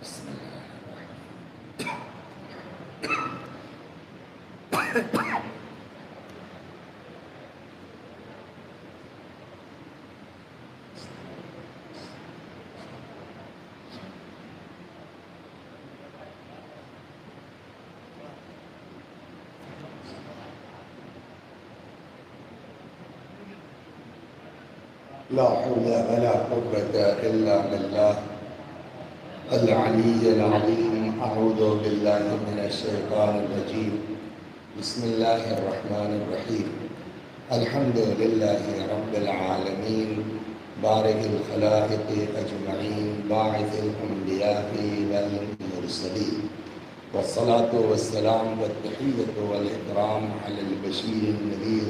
بسم الله لا حول ولا قوة إلا بالله العلي العظيم. أعوذ بالله من الشيطان الرجيم. بسم الله الرحمن الرحيم. الحمد لله رب العالمين بارئ الخلائق أجمعين باعث الأنبياء والمرسلين، والصلاة والسلام والتحية والإكرام على البشير النذير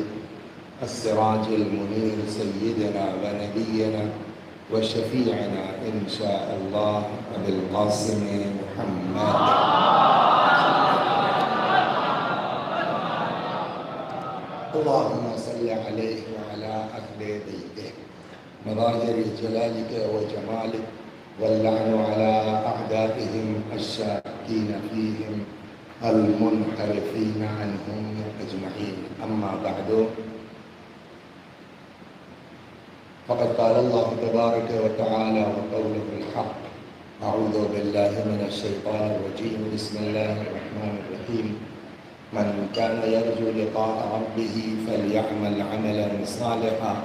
السراج المنير سيدنا ونبينا وشفيعنا إن شاء الله أبي القاسم محمد. اللهم صل عليه وعلى أهل بيته مظاهر جلالك وجمالك، واللعن على أعدائهم الشاكين فيهم المنحرفين عنهم أجمعين. أما بعد، فقد قال الله تبارك وتعالى وقوله الحق: أعوذ بالله من الشيطان الرجيم. بسم الله الرحمن الرحيم. من كان يرجو لقاء ربه فليعمل عملا صالحا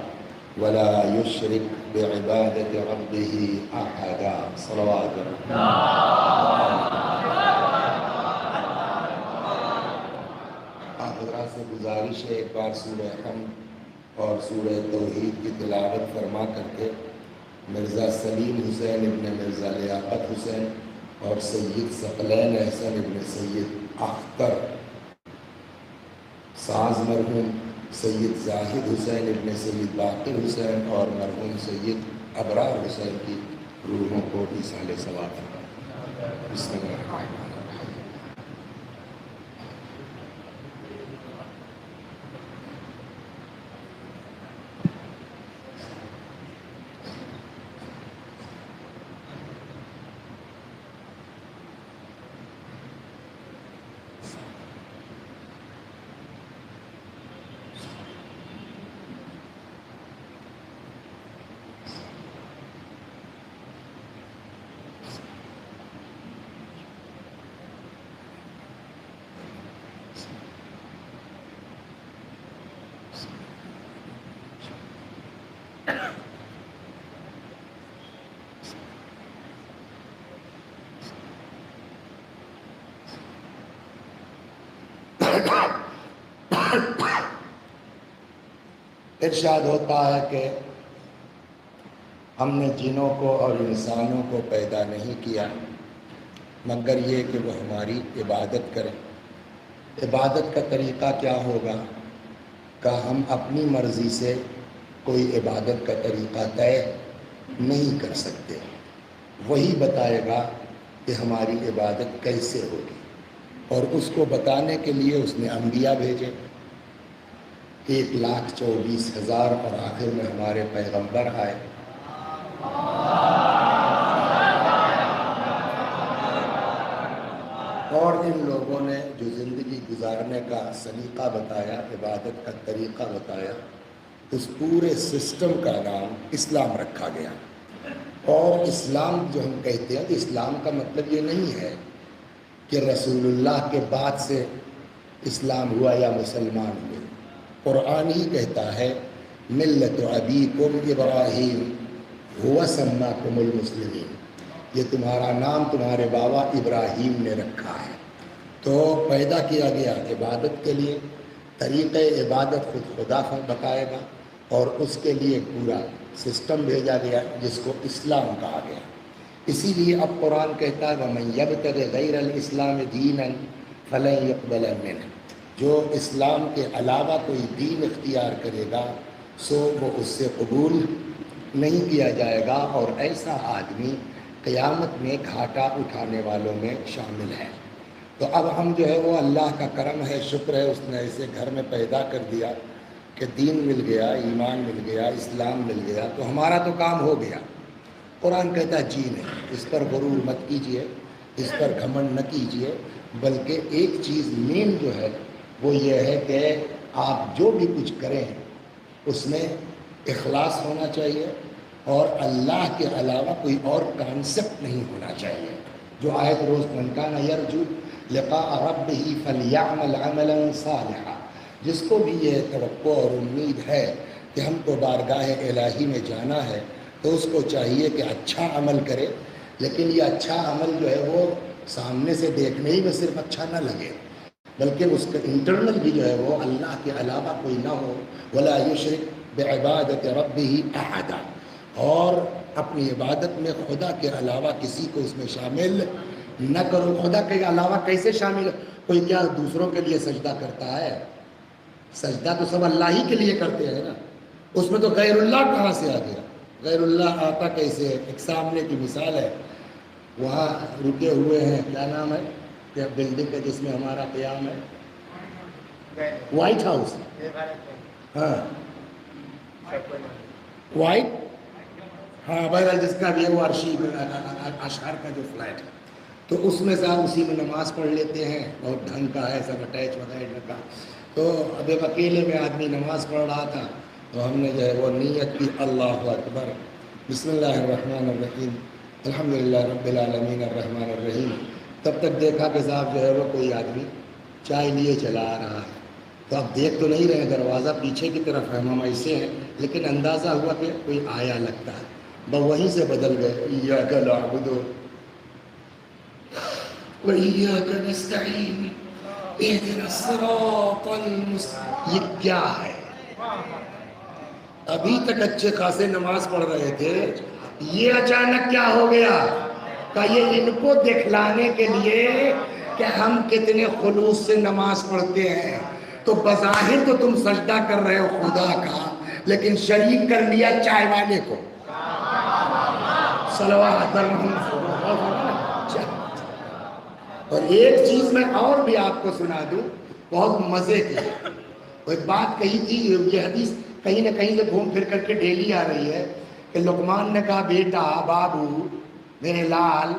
ولا يشرك بعبادة ربه أحدا. صلوات حضرات سے گزارش ہے ایک بار سورہ حمد اور سورہ توحید کی تلاوت فرما کر کے مرزا سلیم حسین ابن مرزا لیاقت حسین اور سید ثقلین احسن ابن سید اختر، ساز مرحوم سید زاہد حسین ابن سید باقر حسین اور مرحوم سید ابرار حسین کی روحوں کو ایصال ثواب فرمائے. بسم اللہ الرحمن الرحیم. ارشاد ہوتا ہے کہ ہم نے جنوں کو اور انسانوں کو پیدا نہیں کیا مگر یہ کہ وہ ہماری عبادت کریں. عبادت کا طریقہ کیا ہوگا؟ کہ ہم اپنی مرضی سے کوئی عبادت کا طریقہ طے نہیں کر سکتے. وہی بتائے گا کہ ہماری عبادت کیسے ہوگی، اور اس کو بتانے کے لیے اس نے انبیاء بھیجے 1,24,000، اور آخر میں ہمارے پیغمبر آئے. اور ان لوگوں نے جو زندگی گزارنے کا سلیقہ بتایا، عبادت کا طریقہ بتایا، اس پورے سسٹم کا نام اسلام رکھا گیا. اور اسلام جو ہم کہتے ہیں، تو اسلام کا مطلب یہ نہیں ہے کہ رسول اللہ کے بعد سے اسلام ہوا یا مسلمان ہوئے. قرآن ہی کہتا ہے ملت ابیکم ابراہیم هو سماکم المسلمین، یہ تمہارا نام تمہارے بابا ابراہیم نے رکھا ہے. تو پیدا کیا گیا عبادت کے لیے، طریقہ عبادت خود خدا بتائے گا، اور اس کے لیے پورا سسٹم بھیجا گیا جس کو اسلام کہا گیا. اسی لیے اب قرآن کہتا ہے وَمَن يَبْتَغِ غَيْرَ الْإِسْلَامِ دِينًا فَلَن يُقْبَلَ مِنْهُ، جو اسلام کے علاوہ کوئی دین اختیار کرے گا سو وہ اس سے قبول نہیں کیا جائے گا، اور ایسا آدمی قیامت میں گھاٹا اٹھانے والوں میں شامل ہے. تو اب ہم جو ہے وہ اللہ کا کرم ہے، شکر ہے، اس نے ایسے گھر میں پیدا کر دیا کہ دین مل گیا، ایمان مل گیا، اسلام مل گیا، تو ہمارا تو کام ہو گیا. قرآن کہتا ہے جی نہیں، اس پر غرور مت کیجئے، اس پر گھمنڈ نہ کیجئے، بلکہ ایک چیز مین جو ہے وہ یہ ہے کہ آپ جو بھی کچھ کریں اس میں اخلاص ہونا چاہیے اور اللہ کے علاوہ کوئی اور کانسیپٹ نہیں ہونا چاہیے. جو آیت روز من کان یرجو لقاء ربہ فلیعمل عملا صالحا، جس کو بھی یہ توقع اور امید ہے کہ ہم کو بارگاہ الہی میں جانا ہے تو اس کو چاہیے کہ اچھا عمل کرے، لیکن یہ اچھا عمل جو ہے وہ سامنے سے دیکھنے ہی میں صرف اچھا نہ لگے، بلکہ اس کا انٹرنل بھی جو ہے وہ اللہ کے علاوہ کوئی نہ ہو. ولا یشرک بعبادت ربہ احدا، اور اپنی عبادت میں خدا کے علاوہ کسی کو اس میں شامل نہ کرو. خدا کے علاوہ کیسے شامل؟ کوئی کیا دوسروں کے لیے سجدہ کرتا ہے؟ سجدہ تو سب اللہ ہی کے لیے کرتے ہیں نا، اس میں تو غیر اللہ کہاں سے آ گیا؟ غیر اللہ آتا کیسے؟ ایک سامنے کی مثال ہے، وہاں رکے ہوئے ہیں، کیا نام ہے کیا بلڈنگ کا جس میں ہمارا قیام ہے؟ White house. ہاں وائٹ، ہاں بہرحال جس کا بھی ہے وہ عرشی اشعار کا جو فلیٹ ہے، تو اس میں صاحب اسی میں نماز پڑھ لیتے ہیں، بہت ڈھنگ کا ہے سب اٹیچ وغیرہ کا. تو اب ایک اکیلے میں آدمی نماز پڑھ رہا تھا تو ہم نے جو ہے وہ نیت کی اللہ اکبر بسم اللہ الرحمن الرحیم الحمدللہ رب العالمین الرحمن الرحیم. تب تک دیکھا کہ صاحب جو ہے وہ کوئی آدمی چائے لیے چلا آ رہا ہے. تو آپ دیکھ تو نہیں رہے، دروازہ پیچھے کی طرف ہے، ہم ایسے ہیں، لیکن اندازہ ہوا کہ کوئی آیا لگتا ہے. وہیں سے بدل گئے ایاک نعبد و ایاک نستعین اہدنا الصراط المستقیم. یہ کیا ہے؟ ابھی تک اچھے خاصے نماز پڑھ رہے تھے، یہ اچانک کیا ہو گیا؟ کہ یہ ان کو دکھلانے کے لیے کہ ہم کتنے خلوص سے نماز پڑھتے ہیں. تو بظاہر تو تم سجدہ کر رہے ہو خدا کا، لیکن شریک کر لیا چائے والے کو. صلوات اور ایک چیز میں اور بھی آپ کو سنا دوں، بہت مزے کی. وہ ایک بات کہی تھی، یہ حدیث کہیں نہ کہیں سے گھوم پھر کر کے ڈیلی آ رہی ہے کہ لقمان نے کہا بیٹا بابو میرے لال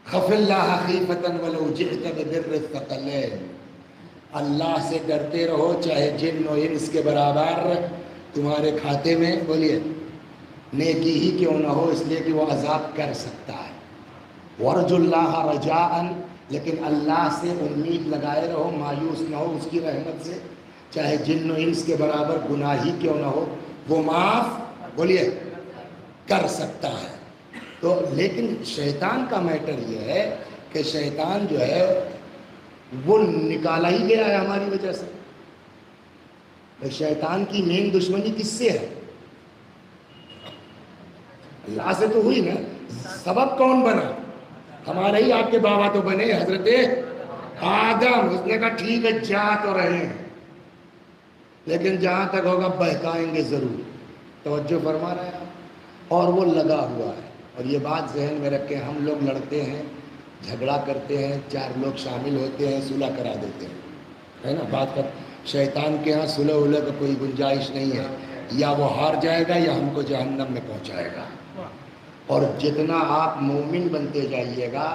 خف اللہ خیفۃ ولو جئت ببر الثقلین، اللہ سے ڈرتے رہو چاہے جن و انس کے برابر تمہارے کھاتے میں بولیے نیکی ہی کیوں نہ ہو، اس لیے کہ وہ عذاب کر سکتا ہے. ورجو اللہ رجاء، لیکن اللہ سے امید لگائے رہو، مایوس نہ ہو اس کی رحمت سے، چاہے جن و انس کے برابر گناہ ہی کیوں نہ ہو وہ معاف بولیے کر سکتا ہے. تو لیکن شیطان کا میٹر یہ ہے کہ شیطان جو ہے وہ نکالا ہی گیا ہے ہماری وجہ سے. شیطان کی مین دشمنی کس سے ہے؟ اللہ سے تو ہوئی نا. سبب کون بنا؟ ہمارے ہی آپ کے بابا تو بنے حضرت آدم. اس نے کہا ٹھیک ہے جا تو رہے ہیں، لیکن جہاں تک ہوگا بہکائیں گے ضرور. توجہ فرما رہے ہیں؟ اور وہ لگا ہوا ہے. اور یہ بات ذہن میں رکھیں، ہم لوگ لڑتے ہیں، جھگڑا کرتے ہیں، چار لوگ شامل ہوتے ہیں، صلح کرا دیتے ہیں، ہے نا بات کر. شیطان کے ہاں صلح ولح کا کوئی گنجائش نہیں ہے، یا وہ ہار جائے گا یا ہم کو جہنم میں پہنچائے گا. اور جتنا آپ مومن بنتے جائیے گا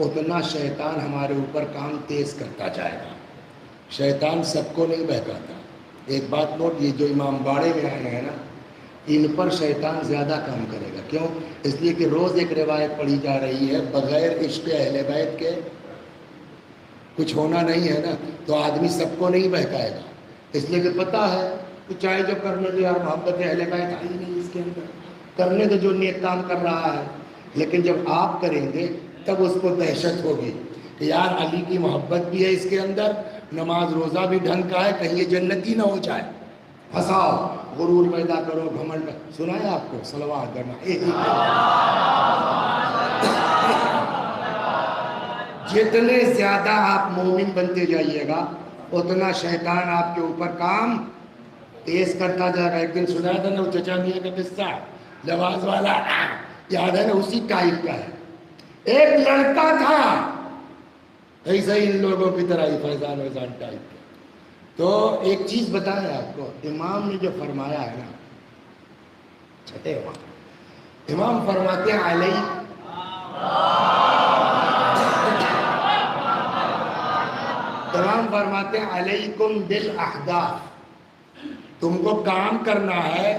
اتنا شیطان ہمارے اوپر کام تیز کرتا جائے گا. شیطان سب کو نہیں بہکاتا. ایک بات نوٹ، یہ جو امام باڑے میں آئے ہیں نا، ان پر شیطان زیادہ کام کرے گا. کیوں؟ اس لیے کہ روز ایک روایت پڑھی جا رہی ہے بغیر عشق اہل بیت کے کچھ ہونا نہیں ہے نا. تو آدمی سب کو نہیں بہکائے گا، اس لیے کہ پتہ ہے کہ چاہے جو کرنے دے یار محبت اہل بیت آئی نہیں اس کے اندر، کرنے دے جو نیک کام کر رہا ہے. لیکن جب آپ کریں گے تب اس کو دہشت ہوگی کہ یار علی کی محبت بھی ہے اس کے اندر، نماز روزہ بھی ڈھنگ کا ہے، کہیں یہ جنتی نہ ہو جائے. پھنساؤ، غرور پیدا کرو، گھمنڈ. سنا ہے آپ کو؟ صلوات کرنا. جتنے زیادہ آپ مومن بنتے جائیے گا اتنا شیطان آپ کے اوپر کام تیز کرتا جائے گا. ایک دن سنا تھا نا وہ چچا میاں کا قصہ، لباس والا، یاد ہے نا؟ اسی ٹائپ کا ہے. ایک لڑکا تھا ایسا ہی ان لوگوں کی طرح ہی فیضان ویزان ٹائپ کا. تو ایک چیز بتائیں آپ کو، امام نے جو فرمایا ہے نا چھٹے وہاں امام فرماتے ہیں امام فرماتے ہیں علیکم بالاحداث، تم کو کام کرنا ہے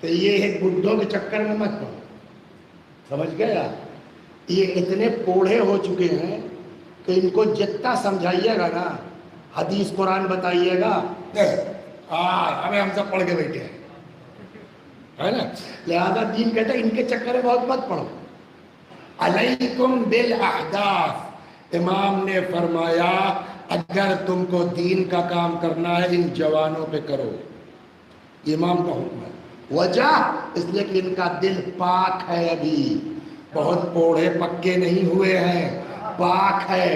کہ یہ بڈھوں کے چکر میں مت پڑو. سمجھ گیا؟ یہ اتنے پوڑھے ہو چکے ہیں کہ ان کو جتنا سمجھائیے گا نا، حدیث قرآن بتائیے گا، ہمیں ہم سب پڑھ کے بیٹھے ہیں، ہے نا. لہذا دین کہتا ہے ان کے چکر میں بہت مت پڑھو. علیکم بالاحداث، امام نے فرمایا اگر تم کو دین کا کام کرنا ہے ان جوانوں پہ کرو. امام کا حکم ہے. وجہ اس لیے کہ ان کا دل پاک ہے، ابھی بہت پوڑھے پکے نہیں ہوئے ہیں، پاک ہے.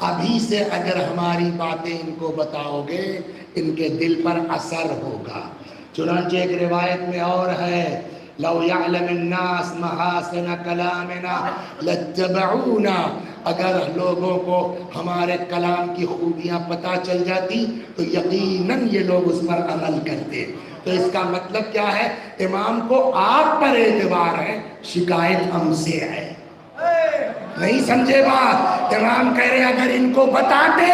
ابھی سے اگر ہماری باتیں ان کو بتاؤ گے ان کے دل پر اثر ہوگا. چنانچہ ایک روایت میں اور ہے، لو یعلم الناس محاسن کلامنا لاتبعونا، اگر لوگوں کو ہمارے کلام کی خوبیاں پتہ چل جاتی تو یقیناً یہ لوگ اس پر عمل کرتے. تو اس کا مطلب کیا ہے؟ امام کو آپ پر اعتبار ہے، شکایت ہم سے ہے. نہیں سمجھے بات؟ امام کہہ رہے اگر ان کو بتاتے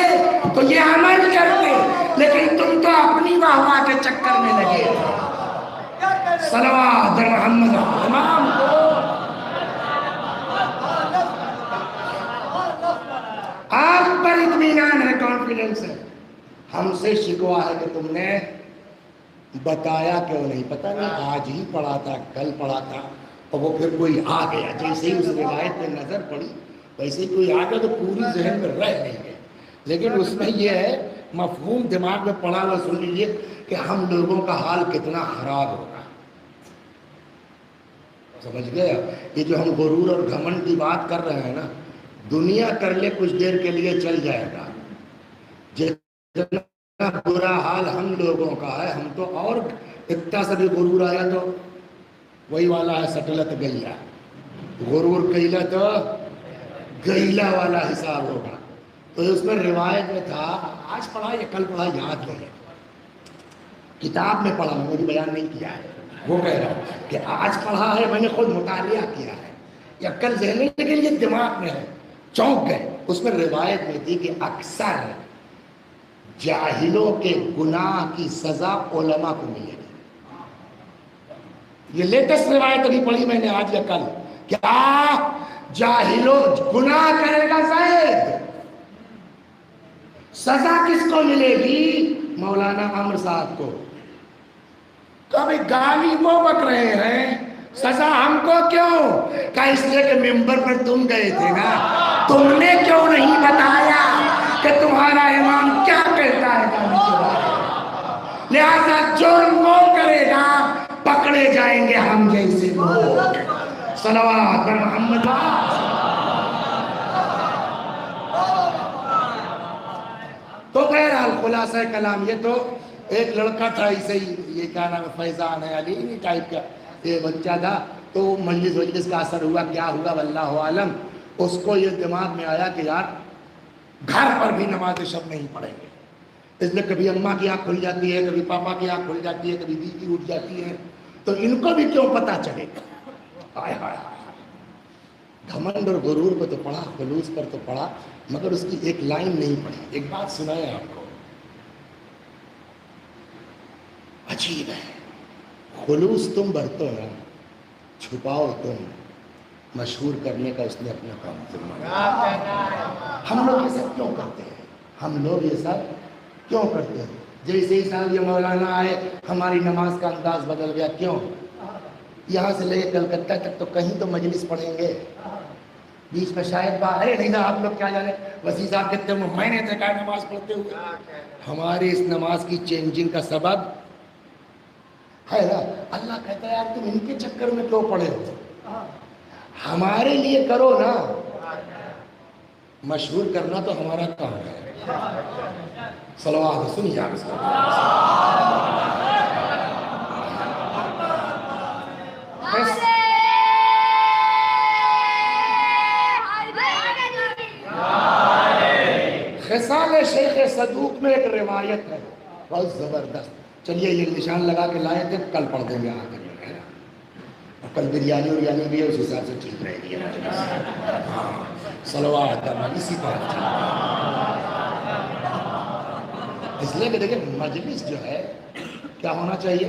تو یہ عمل کرتے، لیکن تم تو اپنی واہ واہ کے چکر میں لگے. صلوات محمد. امام کو آپ پر اطمینان ہے، کانفیڈنس ہے. ہم سے شکوا ہے کہ تم نے بتایا کیوں نہیں. پتہ نہیں آج ہی پڑھا تھا، کل پڑھا تھا، اور وہ پھر کوئی آ گیا، جیسے ہی اس روایت پہ نظر پڑی ویسے ہی کوئی آ گیا تو پوری ذہن میں رہ نہیں گئے. لیکن اس میں یہ ہے، مفہوم دماغ میں پڑا ہوا سن لیجیے کہ ہم لوگوں کا حال کتنا خراب ہوگا. سمجھ گئے؟ یہ جو ہم غرور اور گھمنڈ کی بات کر رہے ہیں نا، دنیا کر لے کچھ دیر کے لیے چل جائے گا. جتنا برا حال ہم لوگوں کا ہے، ہم تو اور اتنا سا بھی غرور آیا تو وہی والا ہے، سٹلت گئیلا. غرور گئیلا تو گئیلا والا حساب ہوگا. تو اس میں روایت میں تھا، آج پڑھا یا کل پڑھا یاد نہیں ہے، کتاب میں پڑھا، میں نے بیان نہیں کیا ہے. وہ کہہ رہا ہوں کہ آج پڑھا ہے، میں نے خود مطالعہ کیا ہے، یا کل ذہن نہیں، لیکن یہ دماغ میں ہے. چونک گئے. اس میں روایت میں تھی کہ اکثر جاہلوں کے گناہ کی سزا علماء کو ملے گی. یہ لیٹسٹ روایت ابھی پڑھی میں نے آج یا کل. کیا جاہلوں گناہ کرے گا زید، سزا کس کو ملے گی؟ مولانا عمر صاحب کو. کبھی گالی وہ بک رہے ہیں، سزا ہم کو کیوں؟ کہ اس لیے کہ ممبر پر تم گئے تھے نا، تم نے کیوں نہیں بتایا کہ تمہارا امام کیا کہتا ہے گالی کے بارے میں؟ لہذا جرم وہ کرے گا، پکڑے جائیں گے ہم جیسے لوگ. صلوات محمد. تو بہرحال خلاصہ کلام یہ تو ایک لڑکا تھا ایسے ہی، یہ کیا نام ہے، فیضان ہے علی ٹائپ کا یہ بچہ تھا. تو مجلس کا اثر ہوا، کیا ہوا واللہ عالم. اس کو یہ دماغ میں آیا کہ یار گھر پر بھی نماز شب نہیں پڑھیں گے. اس لیے کبھی اماں کی آنکھ کھل جاتی ہے، کبھی پاپا کی آنکھ کھل جاتی ہے، کبھی بیوی اٹھ جاتی ہے، تو ان کو بھی کیوں پتہ چلے گا. ہائے ہائے ہائے. گھمنڈ اور غرور پہ تو پڑھا، خلوص پر تو پڑھا، مگر اس کی ایک لائن نہیں پڑھی. ایک بات سنائے آپ کو، عجیب ہے. خلوص تم برتو نا، چھپاؤ تم، مشہور کرنے کا اس نے اپنا کام ذمہ. ہم لوگ یہ سب کیوں کرتے ہیں؟ ہم لوگ یہ سب کیوں کرتے ہیں؟ جیسے ہی صاحب یہ مولانا آئے ہماری نماز کا انداز بدل گیا. کیوں؟ یہاں سے لے کے کلکتہ تک تو کہیں تو مجلس پڑھیں گے، بیچ میں شاید باہر نہیں تھا. آپ لوگ کیا جانے، وسیع صاحب کہتے ہیں میں نے دیکھا نماز پڑھتے ہوئے. ہماری اس نماز کی چینجنگ کا سبب ہے نا. اللہ کہتا ہے یار تم ان کے چکر میں کیوں پڑے ہو، ہمارے لیے کرو نا. مشہور کرنا تو ہمارا کام ہے. صلوات سنیے آپ. خصال شیخ صدوق میں ایک روایت ہے بہت زبردست. چلیے یہ نشان لگا کے لائے تھے، کل پڑھ دیں گے آ کر. کل بریانی وریانی بھی ہے، اس حساب سے ٹھیک رہے گی ہاں صلوات کرنا اسی طرح اس لیے کہ دیکھیں مجلس جو ہے کیا ہونا چاہیے،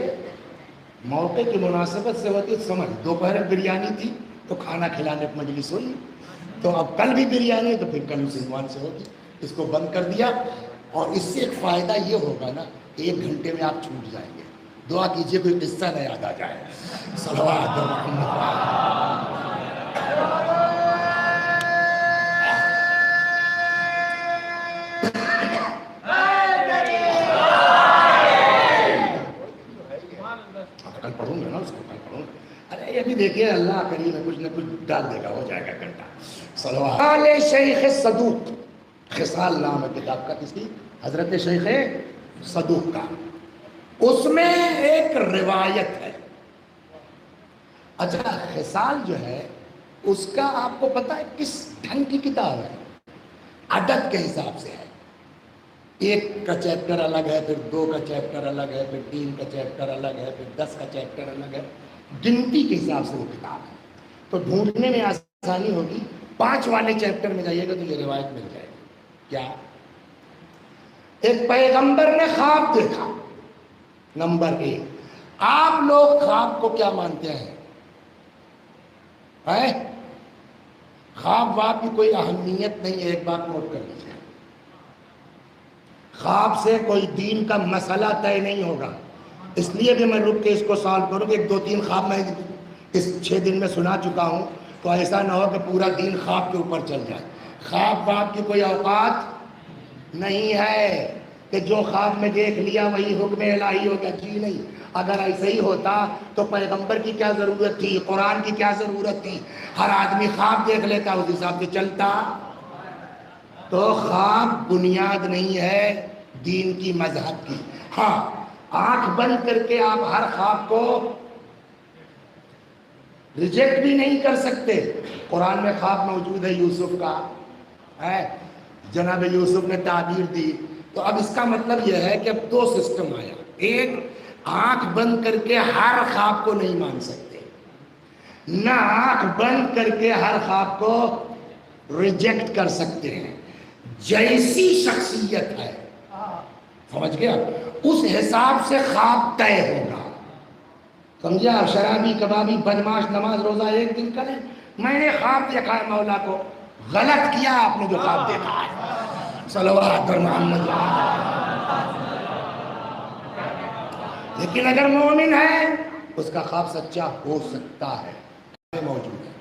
موقع کی مناسبت سے ہوتی ہے. سمجھ دوپہر بریانی تھی تو کھانا کھلانے کی مجلس ہوئی، تو اب کل بھی بریانی ہے تو پھر کل اس عنوان سے ہوگی. اس کو بند کر دیا، اور اس سے ایک فائدہ یہ ہوگا نا، 1 گھنٹے میں آپ چھوٹ جائیں گے. دعا کیجئے کوئی قصہ نہ یاد آ جائے. صلوات محمد. کل پڑھوں گا نا اس کو، کل پڑھوں گا. ارے یہ بھی دیکھیے اللہ کریم میں کچھ نہ کچھ ڈال دے گا، ہو جائے گا گھنٹہ. صلوات شیخ صدوق، خصال نام ہے کتاب کا، کس کی؟ حضرت شیخ صدوق کا. اس میں ایک روایت ہے. اچھا خصال جو ہے اس کا آپ کو پتا ہے کس ڈھنگ کی کتاب ہے؟ عدد کے حساب سے ہے. 1 کا چیپٹر الگ ہے، پھر 2 کا چیپٹر الگ ہے، پھر 3 کا چیپٹر الگ ہے، پھر 10 کا چیپٹر الگ ہے. گنتی کے حساب سے وہ کتاب ہے، تو ڈھونڈنے میں آسانی ہوگی. 5 والے چیپٹر میں جائیے گا تو یہ روایت مل جائے گی. کیا؟ ایک پیغمبر نے خواب دیکھا. نمبر 1، آپ لوگ خواب کو کیا مانتے ہیں؟ خواب واب کی کوئی اہمیت نہیں ہے. ایک بات نوٹ کر لیجیے، خواب سے کوئی دین کا مسئلہ طے نہیں ہوگا. اس لیے بھی میں رک کے اس کو سالو کروں کہ 2-3 خواب میں اس 6 دن میں سنا چکا ہوں، تو ایسا نہ ہو کہ پورا دین خواب کے اوپر چل جائے. خواب واب کی کوئی اوقات نہیں ہے کہ جو خواب میں دیکھ لیا وہی حکم الہی ہو گیا. جی نہیں. اگر ایسے ہی ہوتا تو پیغمبر کی کیا ضرورت تھی، قرآن کی کیا ضرورت تھی؟ ہر آدمی خواب دیکھ لیتا، اس حساب سے چلتا. تو خواب بنیاد نہیں ہے دین کی، مذہب کی. ہاں آنکھ بند کر کے آپ ہر خواب کو ریجیکٹ بھی نہیں کر سکتے. قرآن میں خواب موجود ہے یوسف کا، ہے جناب یوسف نے تعبیر دی. تو اب اس کا مطلب یہ ہے کہ اب 2 سسٹم آیا. ایک، آنکھ بند کر کے ہر خواب کو نہیں مان سکتے، نہ آنکھ بند کر کے ہر خواب کو ریجیکٹ کر سکتے ہیں. جیسی شخصیت ہے، سمجھ گیا، اس حساب سے خواب طے ہوگا. سمجھا؟ شرابی کبابی بدماش نماز روزہ ایک دن کرے، میں نے خواب دیکھا ہے مولا کو. غلط کیا آپ نے جو خواب دیکھا ہے. صلوات پر محمد. لیکن اگر مومن ہے اس کا خواب سچا ہو سکتا ہے، موجود ہے.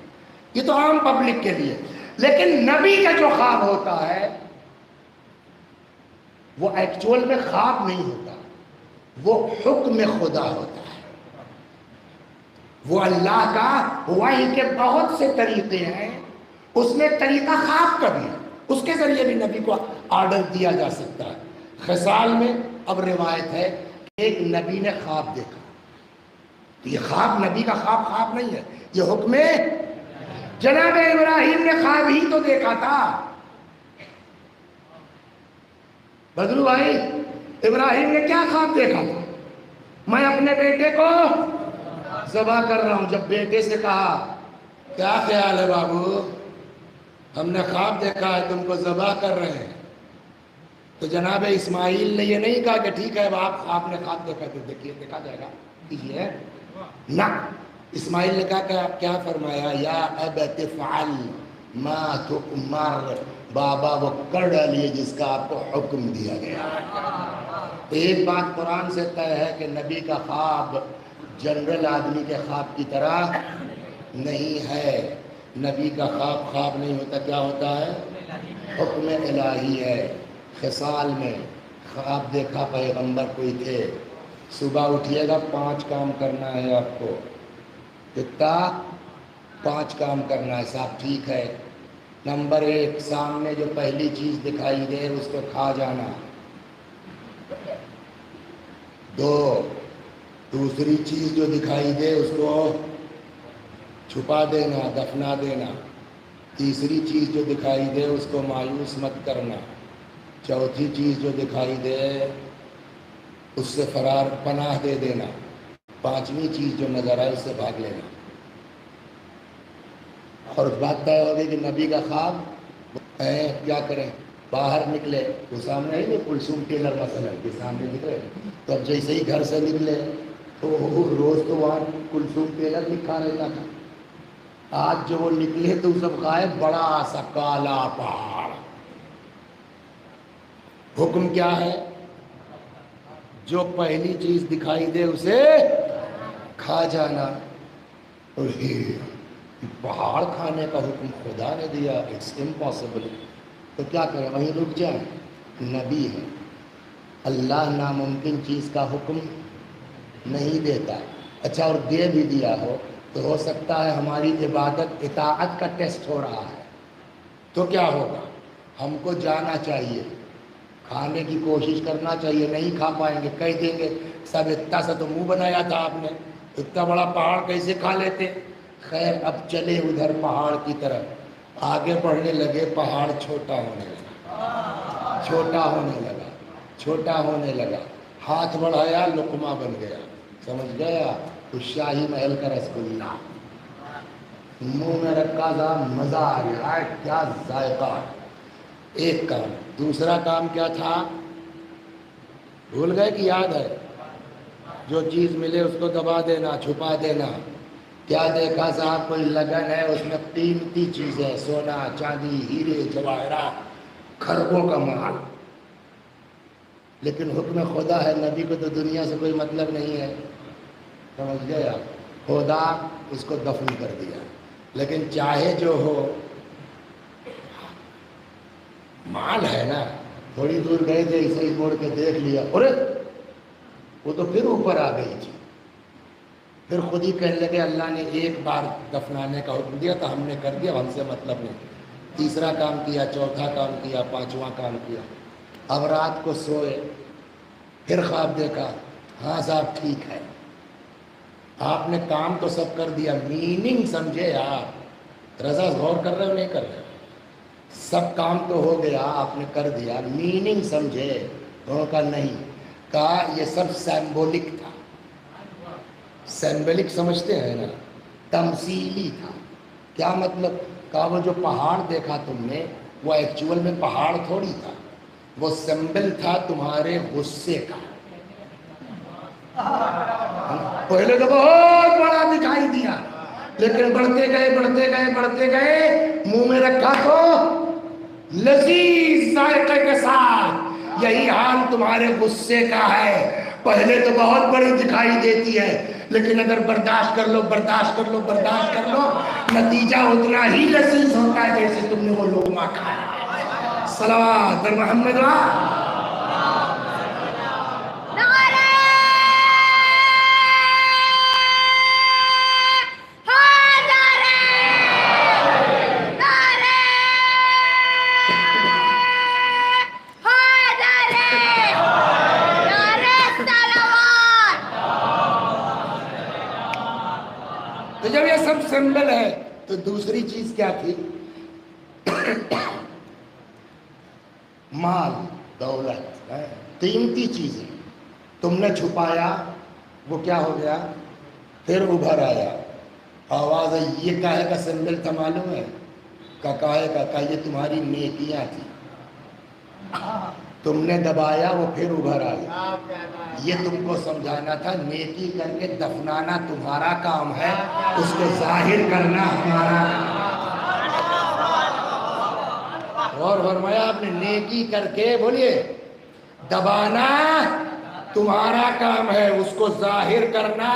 یہ تو عام پبلک کے لیے. لیکن نبی کا جو خواب ہوتا ہے وہ ایکچول میں خواب نہیں ہوتا، وہ حکم خدا ہوتا ہے. وہ اللہ کا وحی کے بہت سے طریقے ہیں، اس میں طریقہ خواب کا بھی ہے، اس کے ذریعے بھی نبی کو آرڈر دیا جا سکتا ہے. خصال میں اب روایت ہے کہ ایک نبی نے خواب دیکھا. یہ خواب نبی کا خواب نہیں ہے، یہ حکم. جناب ابراہیم نے خواب ہی تو دیکھا تھا. بدرو بھائی، ابراہیم نے کیا خواب دیکھا تھا؟ میں اپنے بیٹے کو ذبح کر رہا ہوں. جب بیٹے سے کہا کیا خیال ہے بابو، ہم نے خواب دیکھا ہے تم کو ذبح کر رہے ہیں، تو جناب اسماعیل نے یہ نہیں کہا کہ ٹھیک ہے آپ نے خواب دیکھا تو دیکھیے دیکھا جائے گا کیجیے. نہ، اسماعیل نے کہا کہ آپ کیا فرمایا؟ یا ابت افعل ما تؤمر، بابا وہ کر ڈالیے جس کا آپ کو حکم دیا گیا. ایک بات قرآن سے طے ہے کہ نبی کا خواب جنرل آدمی کے خواب کی طرح نہیں ہے. نبی کا خواب نہیں ہوتا. کیا ہوتا ہے؟ حکم الہی ہے. خصال میں خواب دیکھا پیغمبر کوئی تھے، صبح اٹھیے گا 5 کام کرنا ہے آپ کو. کتنا؟ 5 کام کرنا ہے. صاحب ٹھیک ہے. نمبر 1، سامنے جو پہلی چیز دکھائی دے اس کو کھا جانا. 2، دوسری چیز جو دکھائی دے اس کو چھپا دینا، دفنا دینا. تیسری چیز جو دکھائی دے اس کو مایوس مت کرنا. چوتھی چیز جو دکھائی دے اس سے فرار پناہ دے دینا. 5ویں چیز جو نظر آئے اس سے بھاگ لینا. اور بات طے ہو گئی کہ نبی کا خواب ہے، کیا کریں؟ باہر نکلے تو سامنے ہی نہیں کلثوم ٹیلر مثلا کے سامنے نکلے، تو اب جیسے ہی گھر سے نکلے تو روز تو وہاں کلثوم ٹیلر لکھا رہتا تھا، آج جو وہ نکلے تو سب غائب، بڑا سا کالا پہاڑ۔ حکم کیا ہے؟ جو پہلی چیز دکھائی دے اسے کھا جانا۔ اور پہاڑ کھانے کا حکم خدا نے دیا، اٹس امپاسبل، تو کیا کریں؟ وہیں رک جائیں؟ نبی ہے، اللہ ناممکن چیز کا حکم نہیں دیتا۔ اچھا، اور دے بھی دیا ہو تو ہو سکتا ہے ہماری عبادت اطاعت کا ٹیسٹ ہو رہا ہے، تو کیا ہوگا؟ ہم کو جانا چاہیے، کھانے کی کوشش کرنا چاہیے، نہیں کھا پائیں گے کہہ دیں گے سب اتنا سا تو منہ بنایا تھا آپ نے، اتنا بڑا پہاڑ کیسے کھا لیتے؟ خیر، اب چلے ادھر پہاڑ کی طرف، آگے بڑھنے لگے، پہاڑ چھوٹا ہونے لگا، چھوٹا ہونے لگا، چھوٹا ہونے لگا، ہاتھ بڑھایا لقمہ بن گیا، سمجھ گیا؟ تو شاہی محل کا رسگلہ منہ میں رکھا تھا، مزہ آ گیا، کیا ذائقہ! ایک کام۔ دوسرا کام کیا تھا؟ بھول گئے کہ یاد ہے؟ جو چیز ملے اس کو دبا دینا، چھپا دینا۔ کیا دیکھا صاحب؟ کوئی لگن ہے، اس میں قیمتی چیزیں، سونا چاندی ہیرے جواہرات، خربوں کا مال، لیکن حکم خدا ہے، نبی کو تو دنیا سے کوئی مطلب نہیں ہے، سمجھ گیا؟ خدا اس کو دفن کر دیا، لیکن چاہے جو ہو مال ہے نا۔ تھوڑی دور گئے تھے، اسے ہی موڑ کے دیکھ لیا، ارے وہ تو پھر اوپر آ گئی تھی، پھر خود ہی کہنے لگے اللہ نے ایک بار دفنانے کا حکم دیا تو ہم نے کر دیا، ہم سے مطلب نہیں۔ تیسرا کام کیا، چوتھا کام کیا، پانچواں کام کیا۔ اب رات کو سوئے، پھر خواب دیکھا، ہاں صاحب ٹھیک ہے، آپ نے کام تو سب کر دیا، میننگ سمجھے آپ؟ رضا غور کر رہے ہو نہیں کر رہے ہو؟ سب کام تو ہو گیا، آپ نے کر دیا، میننگ سمجھے؟ انہوں کا نہیں، کہا یہ سب سیمبولک تھا۔ سیمبولک سمجھتے ہیں نا؟ تمثیلی تھا۔ کیا مطلب؟ کہا وہ جو پہاڑ دیکھا تم نے وہ ایکچول میں پہاڑ تھوڑی تھا، وہ سمبل تھا تمہارے غصے کا۔ پہلے تو بہت بڑا دکھائی دیا، لیکن بڑھتے گئے بڑھتے گئے بڑھتے گئے، منہ میں رکھا تو لذیذ ذائقے کے ساتھ۔ یہی حال تمہارے غصے کا ہے، پہلے تو بہت بڑی دکھائی دیتی ہے، لیکن اگر برداشت کر لو برداشت کر لو برداشت کر لو، نتیجہ اتنا ہی لذیذ ہوتا ہے جیسے تم نے وہ لقمہ کھایا۔ صلوات بر محمد۔ تو جب یہ سب سمبل ہے تو دوسری چیز کیا تھی؟ مال دولت، قیمتی چیزیں تم نے چھپایا، وہ کیا ہو گیا؟ پھر ابھر آیا۔ آواز ہے، یہ کاہے کا سمبل تھا معلوم ہے؟ کاہے کا؟ یہ تمہاری نیکیاں تھی، تم نے دبایا، وہ پھر ابھر آیا۔ یہ تم کو سمجھانا تھا، نیکی کر کے دفنانا تمہارا کام ہے، اس کو ظاہر کرنا ہمارا کام۔ اور فرمایا آپ نے، نیکی کر کے بولیے دبانا تمہارا کام ہے، اس کو ظاہر کرنا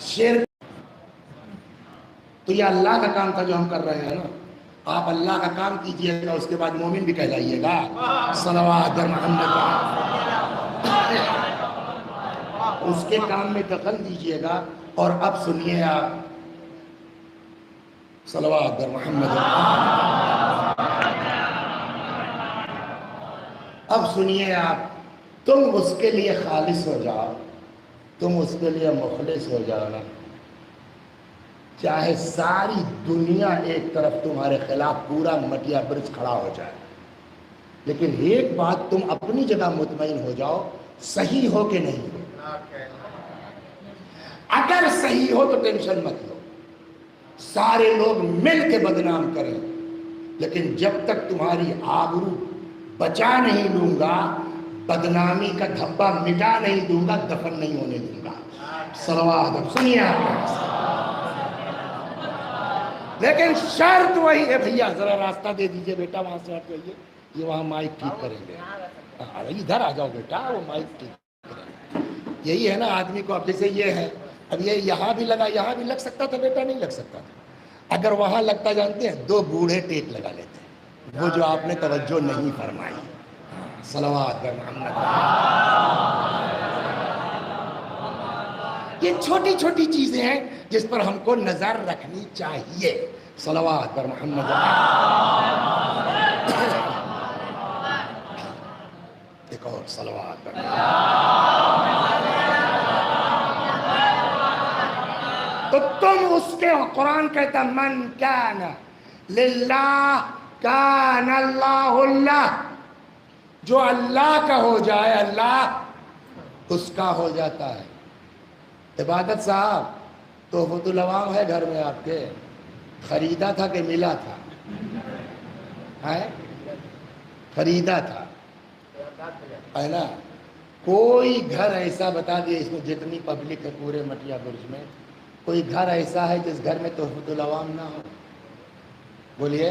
شرک۔ تو یہ اللہ کا کام تھا جو ہم کر رہے ہیں نا۔ آپ اللہ کا کام کیجئے گا، اس کے بعد مومن بھی کہلائیے گا۔ صلوات محمد۔ اس کے کام میں دخل دیجئے گا۔ اور اب سنیے آپ، صلوات محمد۔ اب سنیے آپ، تم اس کے لیے خالص ہو جاؤ، تم اس کے لیے مخلص ہو جاؤ نا، چاہے ساری دنیا ایک طرف تمہارے خلاف پورا مٹیا برج کھڑا ہو جائے، لیکن ایک بات تم اپنی جگہ مطمئن ہو جاؤ، صحیح ہو کہ نہیں ہو۔ اگر صحیح ہو تو ٹینشن مت لو، سارے لوگ مل کے بدنام کریں، لیکن جب تک تمہاری آبرو بچا نہیں لوں گا، بدنامی کا دھبا مٹا نہیں دوں گا، دفن نہیں ہونے دوں گا۔ صلوات سنیے آپ، لیکن شرط وہی ہے، بھیا ذرا راستہ دے دیجئے بیٹا، وہاں سے ہٹ جائیے، یہ وہاں مائک ٹھیک کریں گے، ادھر آ جاؤ بیٹا، وہ مائک ٹھیک کریں گے۔ یہی ہے نا آدمی کو، اب جیسے یہ ہے، اب یہ یہاں بھی لگا، یہاں بھی لگ سکتا تھا بیٹا، نہیں لگ سکتا تھا۔ اگر وہاں لگتا جانتے ہیں، دو بوڑھے ٹیک لگا لیتے ہیں، وہ جو آپ نے توجہ نہیں فرمائی۔ صلوات پر محمد۔ یہ چھوٹی چھوٹی چیزیں ہیں جس پر ہم کو نظر رکھنی چاہیے۔ صلوات پر محمد۔ ایک اور صلوات پر۔ تو تم اس کے، قرآن کہتا من کان للہ کان اللہ اللہ، جو اللہ کا ہو جائے اللہ اس کا ہو جاتا ہے۔ عبادت صاحب، تحفۃ العوام ہے گھر میں آپ کے، خریدا تھا کہ ملا تھا؟ خریدا تھا ہے نا؟ کوئی گھر ایسا بتا دیے، اس میں جتنی پبلک ہے پورے مٹیا برج میں، کوئی گھر ایسا ہے جس گھر میں تحفۃ العوام نہ ہو؟ بولیے،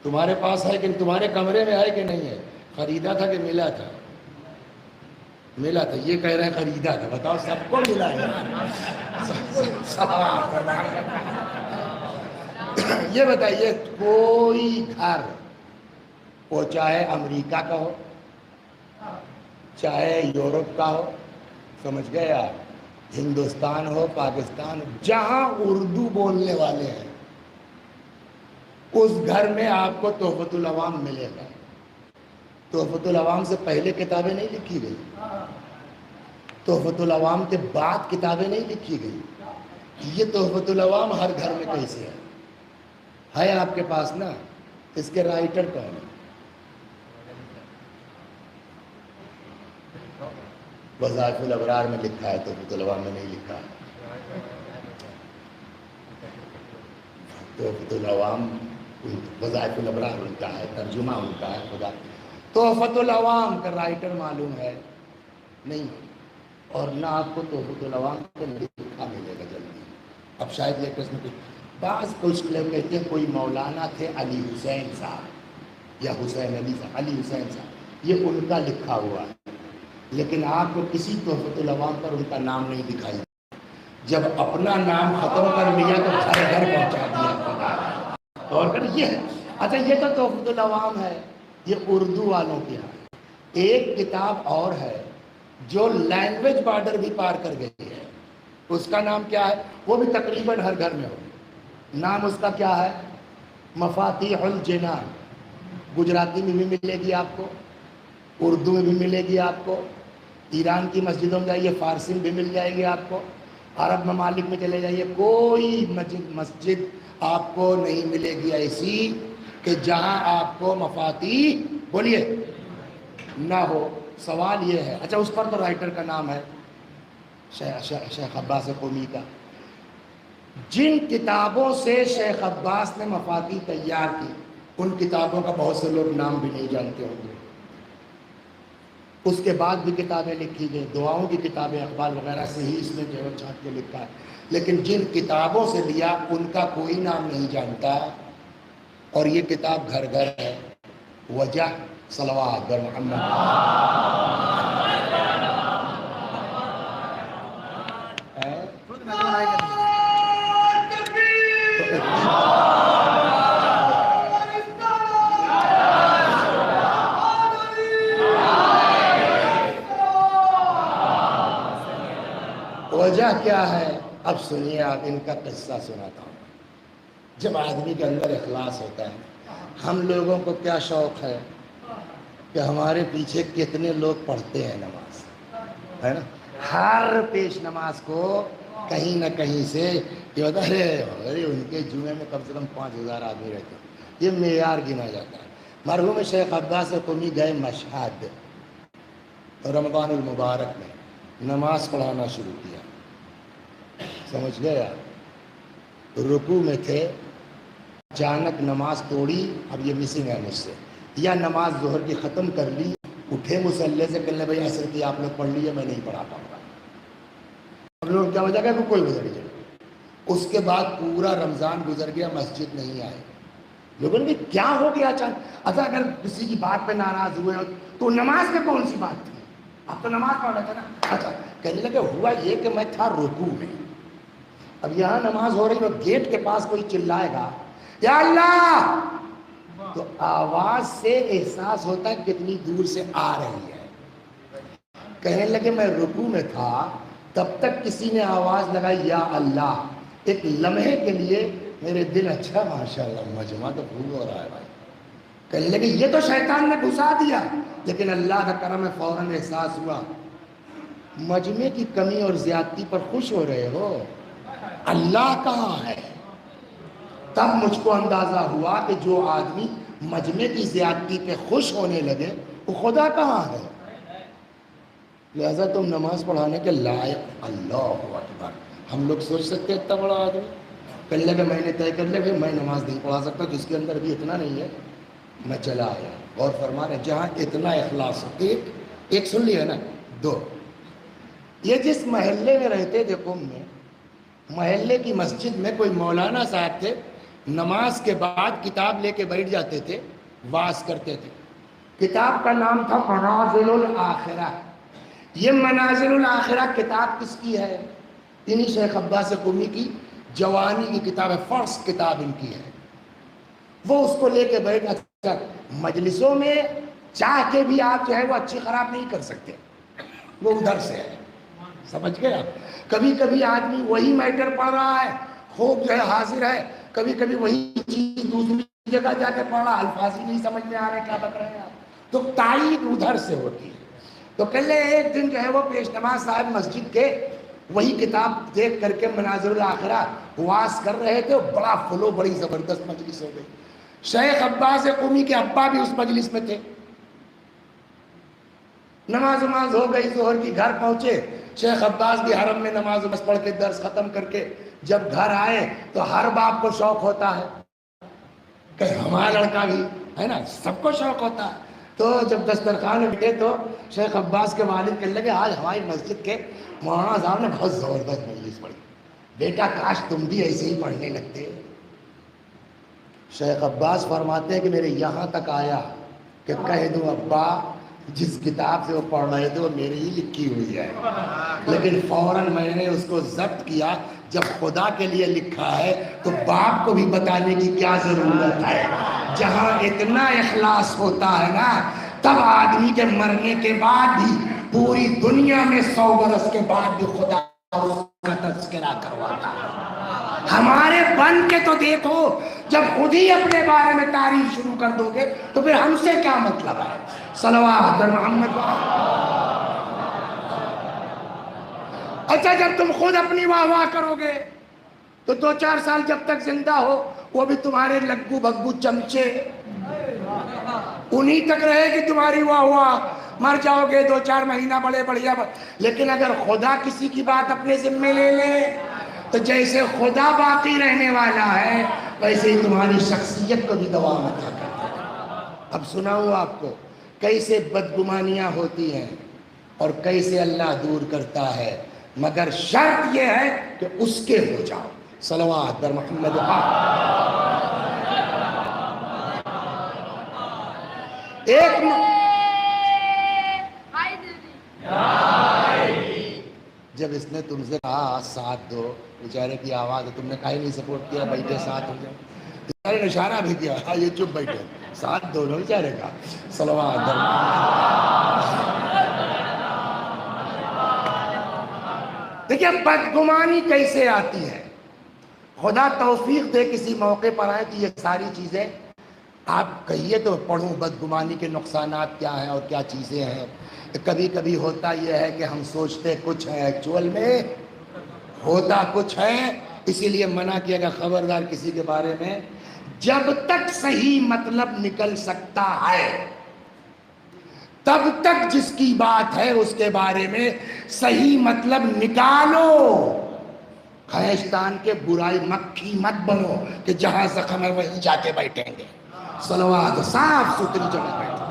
تمہارے پاس ہے کہ تمہارے کمرے میں ہے کہ نہیں ہے؟ خریدا تھا کہ ملا تھا؟ ملا تھا، یہ کہہ رہے ہیں خریدا تھا، بتاؤ سب کو ملا ہے؟ یہ بتائیے، کوئی گھر، وہ چاہے امریکہ کا ہو، چاہے یورپ کا ہو، سمجھ گئے آپ، ہندوستان ہو، پاکستان ہو، جہاں اردو بولنے والے ہیں اس گھر میں آپ کو تحفۃ العوام ملے گا۔ تحفۃ العوام سے پہلے کتابیں نہیں لکھی گئی، تحفۃ العوام کے بعد کتابیں نہیں لکھی گئی۔ یہ تحفۃ العوام ہر گھر میں کیسے ہے آپ کے پاس نا؟ اس کے رائٹر کون ہے؟ وظائف الابرار میں لکھا ہے، تحفۃ العوام میں نہیں لکھا ہے۔ تحفۃ العوام وظائف الابرار ان کا ہے، ترجمہ ان کا ہے خدا۔ تحفۃ العوام کا رائٹر معلوم ہے نہیں، اور نہ آپ کو تحفۃ العوام کو لکھا ملے گا جلدی۔ اب شاید یہ قسم کی بعض کچھ لوگ کہتے ہیں کوئی مولانا تھے علی حسین صاحب یا حسین علی صاحب، علی حسین صاحب، یہ ان کا لکھا ہوا ہے، لیکن آپ کو کسی تحفۃ العوام پر ان کا نام نہیں دکھائی۔ جب اپنا نام ختم کر لیا تو گھر گھر پہنچا دیا۔ اور کر یہ اچھا، یہ تو تحفۃ العوام ہے، یہ اردو والوں کی ہے۔ ایک کتاب اور ہے جو لینگویج بارڈر بھی پار کر گئی ہے، اس کا نام کیا ہے؟ وہ بھی تقریباً ہر گھر میں ہو، نام اس کا کیا ہے؟ مفاتیح الجنان۔ گجراتی میں بھی ملے گی آپ کو، اردو میں بھی ملے گی آپ کو، ایران کی مسجدوں میں جائیے فارسی میں بھی مل جائے گی آپ کو، عرب ممالک میں چلے جائیے، کوئی مسجد آپ کو نہیں ملے گی ایسی کہ جہاں آپ کو مفاتیح بولیے نہ ہو۔ سوال یہ ہے، اچھا اس پر تو رائٹر کا نام ہے شیخ عباس قمی کا۔ جن کتابوں سے شیخ عباس نے مفاتیح تیار کی، ان کتابوں کا بہت سے لوگ نام بھی نہیں جانتے ہوں گے۔ اس کے بعد بھی کتابیں لکھی گئی، دعاؤں کی کتابیں، اقبال وغیرہ سے ہی اس نے جو چھانٹ کے لکھا ہے، لیکن جن کتابوں سے لیا ان کا کوئی نام نہیں جانتا، اور یہ کتاب گھر گھر ہے۔ وجہ صلوات بر محمد۔ وجہ کیا ہے؟ اب سنیے آپ، ان کا قصہ سناتا ہوں۔ جب آدمی کے اندر اخلاص ہوتا ہے، ہم لوگوں کو کیا شوق ہے کہ ہمارے پیچھے کتنے لوگ پڑھتے ہیں نماز، ہے نا؟ ہر پیش نماز کو کہیں نہ کہیں سے یہ ہوتا ہے، ارے ان کے جمعے میں کم سے کم 5000 آدمی رہتے ہیں، یہ معیار گنا جاتا ہے۔ مرحوم شیخ عباس قمی گئے مشہد رمضان المبارک میں، نماز پڑھانا شروع کیا، سمجھ گئے آپ؟ رکوع میں تھے، اچانک نماز توڑی، اب یہ مسنگ ہے مجھ سے، یا نماز ظہر کی ختم کر لی، اٹھے مسلح سے کہنے بھائی عصر کی آپ نے پڑھ لی ہے، میں نہیں پڑھا پاؤں گا، ہم لوگ کیا وجہ کہ کوئی گزر گیا۔ اس کے بعد پورا رمضان گزر گیا، مسجد نہیں آئے۔ لوگوں نے کیا ہو گیا اچانک؟ اچھا اگر کسی کی بات پہ ناراض ہوئے ہو تو نماز میں کون سی بات تھی؟ آپ تو نماز پڑھ رہے تھے نا۔ اچھا کہنے لگے ہوا یہ کہ میں تھا رکوع میں، اب یہاں نماز ہو رہی ہے، گیٹ کے پاس کوئی چلائے گا یا اللہ، تو آواز سے احساس ہوتا ہے کتنی دور سے آ رہی ہے۔ کہنے لگے میں رکوع میں تھا، تب تک کسی نے آواز لگائی یا اللہ، ایک لمحے کے لیے میرے دل اچھا ماشاءاللہ مجمع تو خوب ہو رہا ہے بھائی۔ کہنے لگے یہ تو شیطان نے گھسا دیا، لیکن اللہ کا کرم ہے فوراً احساس ہوا مجمع کی کمی اور زیادتی پر خوش ہو رہے ہو، اللہ کہاں ہے؟ تب مجھ کو اندازہ ہوا کہ جو آدمی مجمع کی زیادتی پہ خوش ہونے لگے وہ خدا کہاں ہے؟ لہذا تم نماز پڑھانے کے لائق، اللہ اکبر۔ ہم لوگ سوچ سکتے اتنا بڑا آدمی، کہنے لگے میں نے طے کر لیا کہ میں نماز نہیں پڑھا سکتا، جس کے اندر بھی اتنا نہیں ہے میں چلا آیا۔ اور فرما رہے جہاں اتنا اخلاص ہو، ایک سن لیا نا، دو، یہ جس محلے میں رہتے تھے قم میں، محلے کی مسجد میں کوئی مولانا صاحب تھے، نماز کے بعد کتاب لے کے بیٹھ جاتے تھے، واز کرتے تھے۔ کتاب کا نام تھا منازل الآخرہ۔ یہ منازل الآخرہ کتاب کس کی ہے؟ انہی شیخ عباس قمی کی جوانی کی کتاب ہے، فرسٹ کتاب ان کی ہے۔ وہ اس کو لے کے بیٹھ، اچھا مجلسوں میں چاہ کے بھی آپ جو ہے وہ اچھی خراب نہیں کر سکتے، وہ ادھر سے ہے، سمجھ گئے آپ؟ کبھی کبھی آدمی وہی میٹر پڑھ رہا ہے، خوب جو ہے حاضر ہے، کبھی کبھی وہی چیز دوسری جگہ جا کے پڑھ رہا، الفاظ ہی نہیں سمجھ میں آ رہے کیا بک رہے ہیں آپ، تو تائید ادھر سے ہوتی ہے۔ تو کل ایک دن جو ہے وہ پیش نماز صاحب مسجد کے وہی کتاب دیکھ کر کے مناظر الآخرہ واز کر رہے تھے، بڑا فلو، بڑی زبردست مجلس ہو گئی۔ شیخ عباس قمی کے ابا بھی اس مجلس میں تھے۔ نماز ہو گئی ظہر کی، گھر پہنچے، شیخ عباس بھی حرم میں نماز پڑھ کے درس ختم کر کے جب گھر آئے تو ہر باپ کو شوق ہوتا ہے کہ ہمارا لڑکا بھی ہے نا، سب کو شوق ہوتا ہے۔ تو جب دسترخوان میں بیٹھے تو شیخ عباس کے والد کہنے لگے آج ہماری مسجد کے مولانا صاحب نے بہت زبردست مجلس پڑھی، بیٹا کاش تم بھی ایسے ہی پڑھنے لگتے۔ شیخ عباس فرماتے ہیں کہ میرے یہاں تک آیا کہ کہہ دوں ابا جس کتاب سے وہ پڑھ رہے تھے وہ میری ہی لکھی ہوئی ہے، لیکن فوراً میں نے اس کو ضبط کیا، جب خدا کے لیے لکھا ہے تو باپ کو بھی بتانے کی کیا ضرورت ہے؟ جہاں اتنا اخلاص ہوتا ہے نا، تب آدمی کے مرنے کے بعد بھی پوری دنیا میں 100 برس کے بعد بھی خدا اس کا تذکرہ کرواتا ہے۔ ہمارے بن کے تو دیکھو، جب خود ہی اپنے بارے میں تعریف شروع کر دو گے تو پھر ہم سے کیا مطلب ہے؟ صلوات محمد۔ اچھا جب تم خود اپنی واہ واہ کرو گے تو 2-4 سال جب تک زندہ ہو وہ بھی تمہارے لگو بگو چمچے انہی تک رہے گی تمہاری واہ واہ، مر جاؤ گے 2-4 مہینہ بڑے بڑھیا، لیکن اگر خدا کسی کی بات اپنے ذمے لے لے تو جیسے خدا باقی رہنے والا ہے ویسے ہی تمہاری شخصیت کو بھی دوام عطا کرتا ہے۔ اب سناؤں آپ کو کیسے بدگمانیاں ہوتی ہیں اور کیسے اللہ دور کرتا ہے، مگر شرط یہ ہے کہ اس کے ہو جاؤ۔ صلوات بر محمد۔ ایک جب اس نے تم سے کہا ساتھ دو، بیچارے کی آواز ہے، تم نے کہیں نہیں سپورٹ کیا، بیٹھے ساتھ ہو جائے، بیچارے نے اشارہ بھی کیا، ہاں یہ چپ بیٹھے، ساتھ دو لو بیچارے کا۔ صلوات دیکھیں بدگمانی کیسے آتی ہے، خدا توفیق دے کسی موقع پر آئے کہ یہ ساری چیزیں آپ کہیے تو پڑھوں بدگمانی کے نقصانات کیا ہیں اور کیا چیزیں ہیں۔ کبھی کبھی ہوتا یہ ہے کہ ہم سوچتے کچھ ہے، ایکچول میں ہوتا کچھ ہے، اسی لیے منع کیا کہ خبردار کسی کے بارے میں جب تک صحیح مطلب نکل سکتا ہے تب تک جس کی بات ہے اس کے بارے میں صحیح مطلب نکالو، خیشتان کے برائی مکھی مت بنو کہ جہاں زخم ہے وہیں جا کے بیٹھیں گے. صلوات، صاف ستھری جگہ بیٹھیں.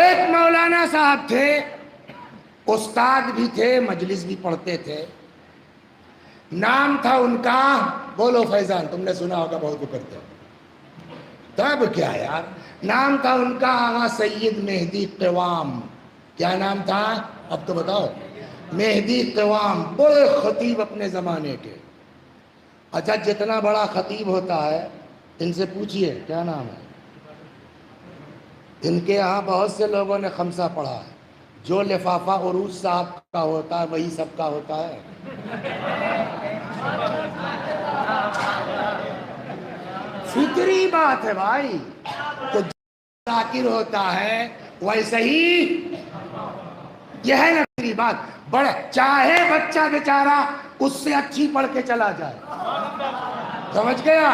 ایک مولانا صاحب تھے، استاد بھی تھے، مجلس بھی پڑھتے تھے. نام تھا ان کا، بولو فیضان، تم نے سنا ہوگا، بہت کو کرتے ہو. تب کیا یار، نام تھا ان کا آغا سید مہدی قوام. کیا نام تھا؟ اب تو بتاؤ. مہدی قوام، بڑے خطیب اپنے زمانے کے. اچھا، جتنا بڑا خطیب ہوتا ہے ان سے پوچھئے کیا نام ہے. ان کے ہاں بہت سے لوگوں نے خمسہ پڑھا ہے. جو لفافہ عروج صاحب کا ہوتا ہے وہی سب کا ہوتا ہے. فطری بات ہے بھائی. تو ذاکر ہوتا ہے ویسے ہی یہ ہے نا فطری بات. بڑے چاہے بچہ بیچارہ اس سے اچھی پڑھ کے چلا جائے، سمجھ گیا،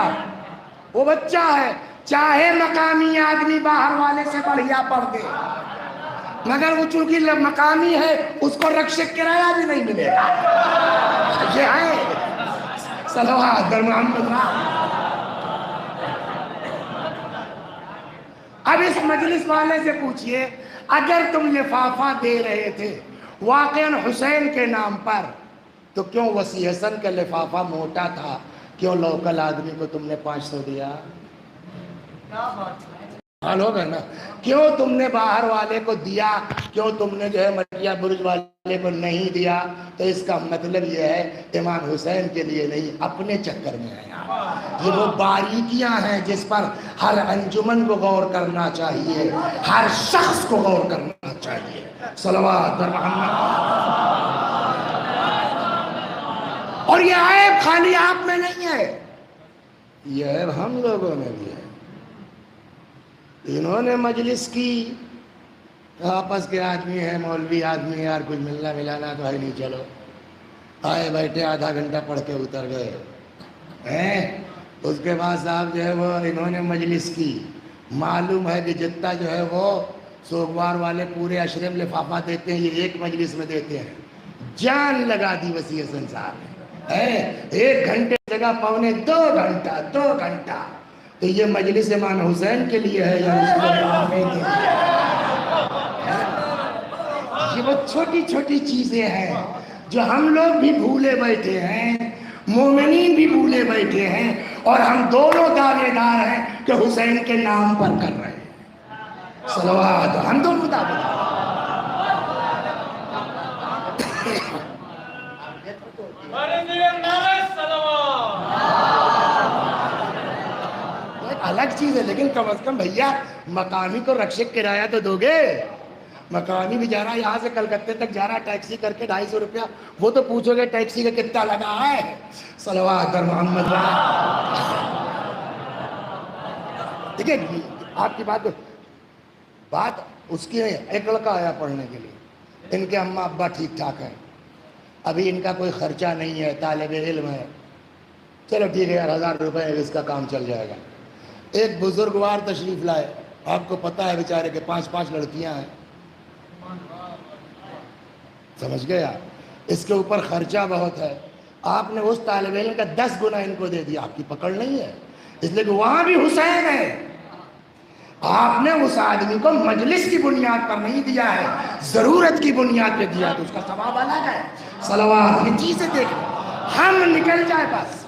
وہ بچہ ہے، چاہے مقامی آدمی باہر والے سے بڑھیا پڑھ دے، مگر وہ چونکہ مقامی ہے اس کو رکشے کرایہ بھی نہیں ملے گا. یہ ہے صلوات بر محمد. اب اس مجلس والے سے پوچھئے، اگر تم لفافہ دے رہے تھے واقعاً حسین کے نام پر، تو کیوں وسیع حسن کا لفافہ موٹا تھا، کیوں لوکل آدمی کو تم نے 500 دیا؟ حال ہوگا نا. کیوں تم نے باہر والے کو دیا، کیوں تم نے جو ہے مٹیا برج والے کو نہیں دیا؟ تو اس کا مطلب یہ ہے امام حسین کے لیے نہیں، اپنے چکر میں ہے. یہ وہ باریکیاں ہیں جس پر ہر انجمن کو غور کرنا چاہیے، ہر شخص کو غور کرنا چاہیے. صلوات بر محمد. اور یہ عیب خالی آپ میں نہیں ہے، یہ عیب ہم لوگوں میں بھی ہے. انہوں نے مجلس کی، آپس کے آدمی ہیں، مولوی آدمی ہیں، یار کچھ ملنا ملانا تو ہے نہیں، چلو آئے بیٹھے آدھا گھنٹہ پڑھ کے اتر گئے. اس کے بعد صاحب جو ہے وہ انہوں نے مجلس کی. معلوم ہے کہ جتنا جو ہے وہ سوگوار والے پورے اشرف لفافہ دیتے ہیں، یہ ایک مجلس میں دیتے ہیں. جان لگا دی وسیع حسن صاحب نے. 1 گھنٹے جگہ پونے 2 گھنٹہ 2 گھنٹہ. تو یہ مجلس امام حسین کے لیے ہے یا مسلم کے لیے؟ یہ وہ چھوٹی چھوٹی چیزیں ہیں جو ہم لوگ بھی بھولے بیٹھے ہیں، مومنین بھی بھولے بیٹھے ہیں، اور ہم دونوں دعوے دار ہیں کہ حسین کے نام پر کر رہے ہیں. صلوات، ہم دونوں دعوے دار. الگ چیز ہے، لیکن کم از کم بھیا مقامی کو رکشے کرایہ تو دو گے. مقامی بھی جا رہا ہے یہاں سے کلکتے تک جا رہا ہے ٹیکسی کر کے 250 روپیہ، وہ تو پوچھو گے ٹیکسی کا کتنا لگا ہے. صلوات بر محمد. دیکھیں آپ کی بات اس کی ہے. ایک لڑکا آیا پڑھنے کے لیے، ان کے اماں ابا ٹھیک ٹھاک ہیں، ابھی ان کا کوئی خرچہ نہیں ہے، طالب علم ہے، چلو ٹھیک ہے یار 1000 روپے اس کا کام چل جائے گا. ایک بزرگوار تشریف لائے، آپ کو پتہ ہے بیچارے کے 5 لڑکیاں ہیں، سمجھ گیا، اس کے اوپر خرچہ بہت ہے. آپ نے اس طالب علم کا 10 گنا ان کو دے دیا، آپ کی پکڑ نہیں ہے، اس لیے کہ وہاں بھی حسین ہے. آپ نے اس آدمی کو مجلس کی بنیاد پر نہیں دیا ہے، ضرورت کی بنیاد پہ دیا، تو اس کا ثواب الگ ہے. صلوات. یہ چیزیں دیکھ ہم نکل جائے، بس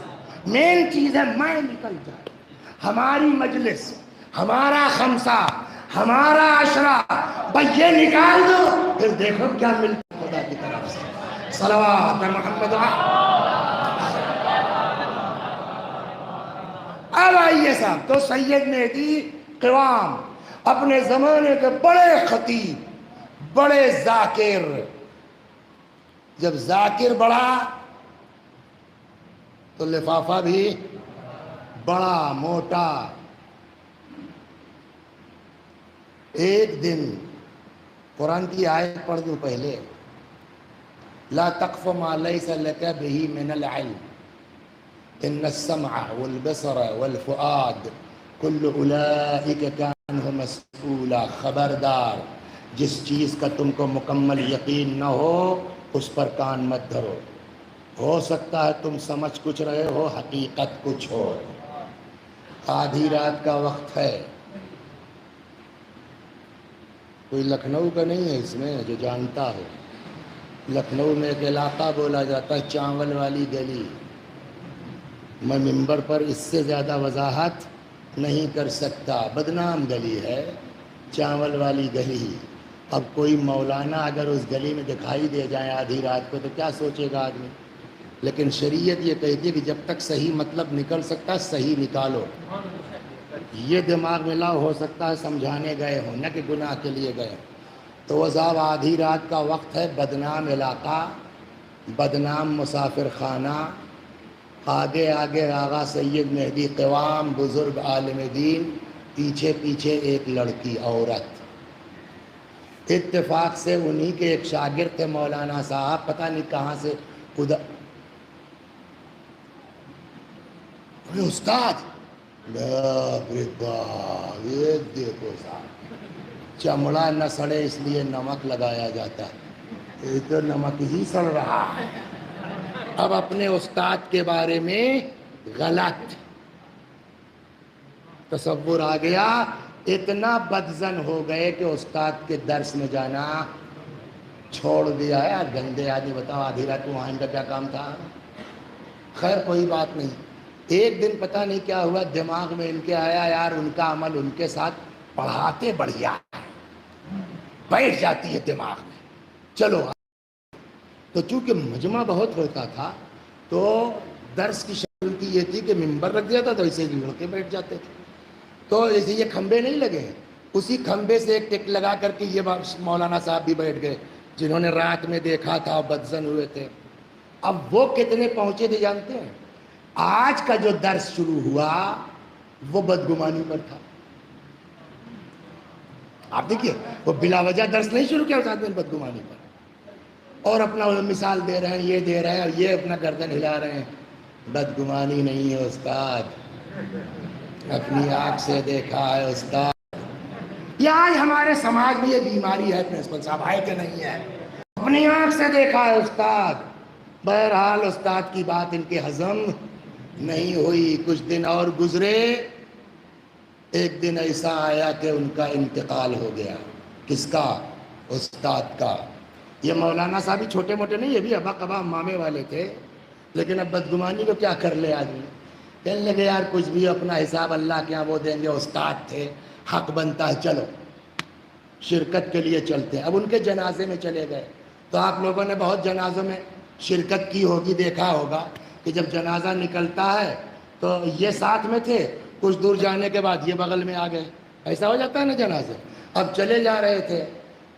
مین چیز ہے میں نکل جائے. ہماری مجلس، ہمارا خمسہ، ہمارا عشرہ، بس یہ نکال دو، پھر دیکھو کیا ملتا ہے خدا کی طرف سے. صلوات محمد. اب آئیے صاحب، تو سید مہدی قوام اپنے زمانے کے بڑے خطیب، بڑے ذاکر. جب ذاکر بڑھا تو لفافہ بھی بڑا موٹا. ایک دن قرآن کی آیت پڑھ دوں پہلے، لا تقف ما لیس لک بہ من العلم ان السمع والبصر والفؤاد کل اولئک کان عنہ مسئولا. خبردار، جس چیز کا تم کو مکمل یقین نہ ہو اس پر کان مت دھرو. ہو سکتا ہے تم سمجھ کچھ رہے ہو، حقیقت کچھ ہو. آدھی رات کا وقت ہے. کوئی لکھنؤ کا نہیں ہے اس میں جو جانتا ہو. لکھنؤ میں ایک علاقہ بولا جاتا ہے چاول والی گلی. میں ممبر پر اس سے زیادہ وضاحت نہیں کر سکتا. بدنام گلی ہے چاول والی گلی. اب کوئی مولانا اگر اس گلی میں دکھائی دے جائے آدھی رات کو تو کیا سوچے گا آدمی. لیکن شریعت یہ کہتی ہے کہ جب تک صحیح مطلب نکل سکتا ہے صحیح نکالو. یہ دماغ میں لاؤ. ہو سکتا ہے سمجھانے گئے ہوں نہ کہ گناہ کے لیے گئے. تو وہ صاحب آدھی رات کا وقت ہے، بدنام علاقہ، بدنام مسافر خانہ. آگے آگے آغا سید مہدی قوام بزرگ عالم دین، پیچھے پیچھے ایک لڑکی عورت. اتفاق سے انہی کے ایک شاگرد تھے مولانا صاحب، پتہ نہیں کہاں سے خدا. استاد یہ دیکھو صاحب، چمڑا نہ سڑے اس لیے نمک لگایا جاتا ہے. یہ تو نمک ہی سڑ رہا ہے. اب اپنے استاد کے بارے میں غلط تصور آ گیا. اتنا بدزن ہو گئے کہ استاد کے درس میں جانا چھوڑ دیا ہے. گندے آدمی. بتاؤ آدھی رات کو وہاں ان کا کیا کام تھا. خیر کوئی بات نہیں. ایک دن پتہ نہیں کیا ہوا، دماغ میں ان کے آیا یار ان کا عمل ان کے ساتھ پڑھاتے بڑھیا بیٹھ جاتی ہے دماغ میں. چلو تو چونکہ مجمع بہت ہوتا تھا تو درس کی شکل ان کی یہ تھی کہ ممبر رکھ دیا تھا تو اسے لڑکے بیٹھ جاتے تھے. تو اسے یہ کھمبے نہیں لگے ہیں، اسی کھمبے سے ایک ٹک لگا کر کے یہ مولانا صاحب بھی بیٹھ گئے جنہوں نے رات میں دیکھا تھا اور بدزن ہوئے تھے. اب وہ کتنے پہنچے تھے جانتے ہیں؟ آج کا جو درس شروع ہوا وہ بدگمانی پر تھا. آپ دیکھیے وہ بلا وجہ درس نہیں شروع کیا اس آدمی نے بدگمانی پر. اور اپنا مثال دے رہے ہیں، یہ دے رہے ہیں اور یہ اپنا گردن ہلا رہے ہیں. بدگمانی نہیں ہے استاد، اپنی آنکھ سے دیکھا ہے استاد. یہ آج ہمارے سماج میں یہ بیماری ہے پرنسپل صاحب، ہے کہ نہیں ہے؟ اپنی آنکھ سے دیکھا ہے استاد. بہرحال استاد کی بات ان کے ہضم نہیں ہوئی. کچھ دن اور گزرے. ایک دن ایسا آیا کہ ان کا انتقال ہو گیا. کس کا؟ استاد کا. یہ مولانا صاحب ہی چھوٹے موٹے نہیں، یہ بھی ابا قبا مامے والے تھے. لیکن اب بدگمانی کو کیا کر لے آدمی. کہنے لگے یار کچھ بھی اپنا حساب اللہ کے یہاں وہ دیں گے. استاد تھے، حق بنتا ہے، چلو شرکت کے لیے چلتے ہیں. اب ان کے جنازے میں چلے گئے. تو آپ لوگوں نے بہت جنازوں میں شرکت کی ہوگی، دیکھا ہوگا کہ جب جنازہ نکلتا ہے تو یہ ساتھ میں تھے، کچھ دور جانے کے بعد یہ بغل میں آ گئے. ایسا ہو جاتا ہے نا جنازے. اب چلے جا رہے تھے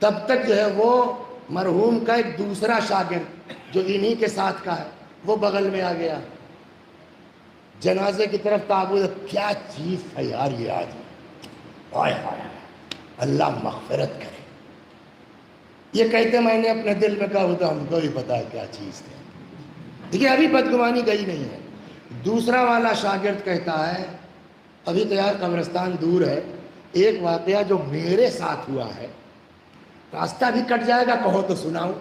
تب تک جو ہے وہ مرحوم کا ایک دوسرا شاگرد جو انہی کے ساتھ کا ہے وہ بغل میں آ گیا. جنازے کی طرف تعبد. کیا چیز ہے یار یہ آدمی. ہائے ہائے اللہ مغفرت کرے. یہ کہتے میں نے اپنے دل میں کہا تو ہم کو بھی پتا ہے کیا چیز ہے. دیکھیے ابھی بدگمانی گئی نہیں ہے. دوسرا والا شاگرد کہتا ہے ابھی تو یار قبرستان دور ہے، ایک واقعہ جو میرے ساتھ ہوا ہے، راستہ بھی کٹ جائے گا کہو تو سناؤں.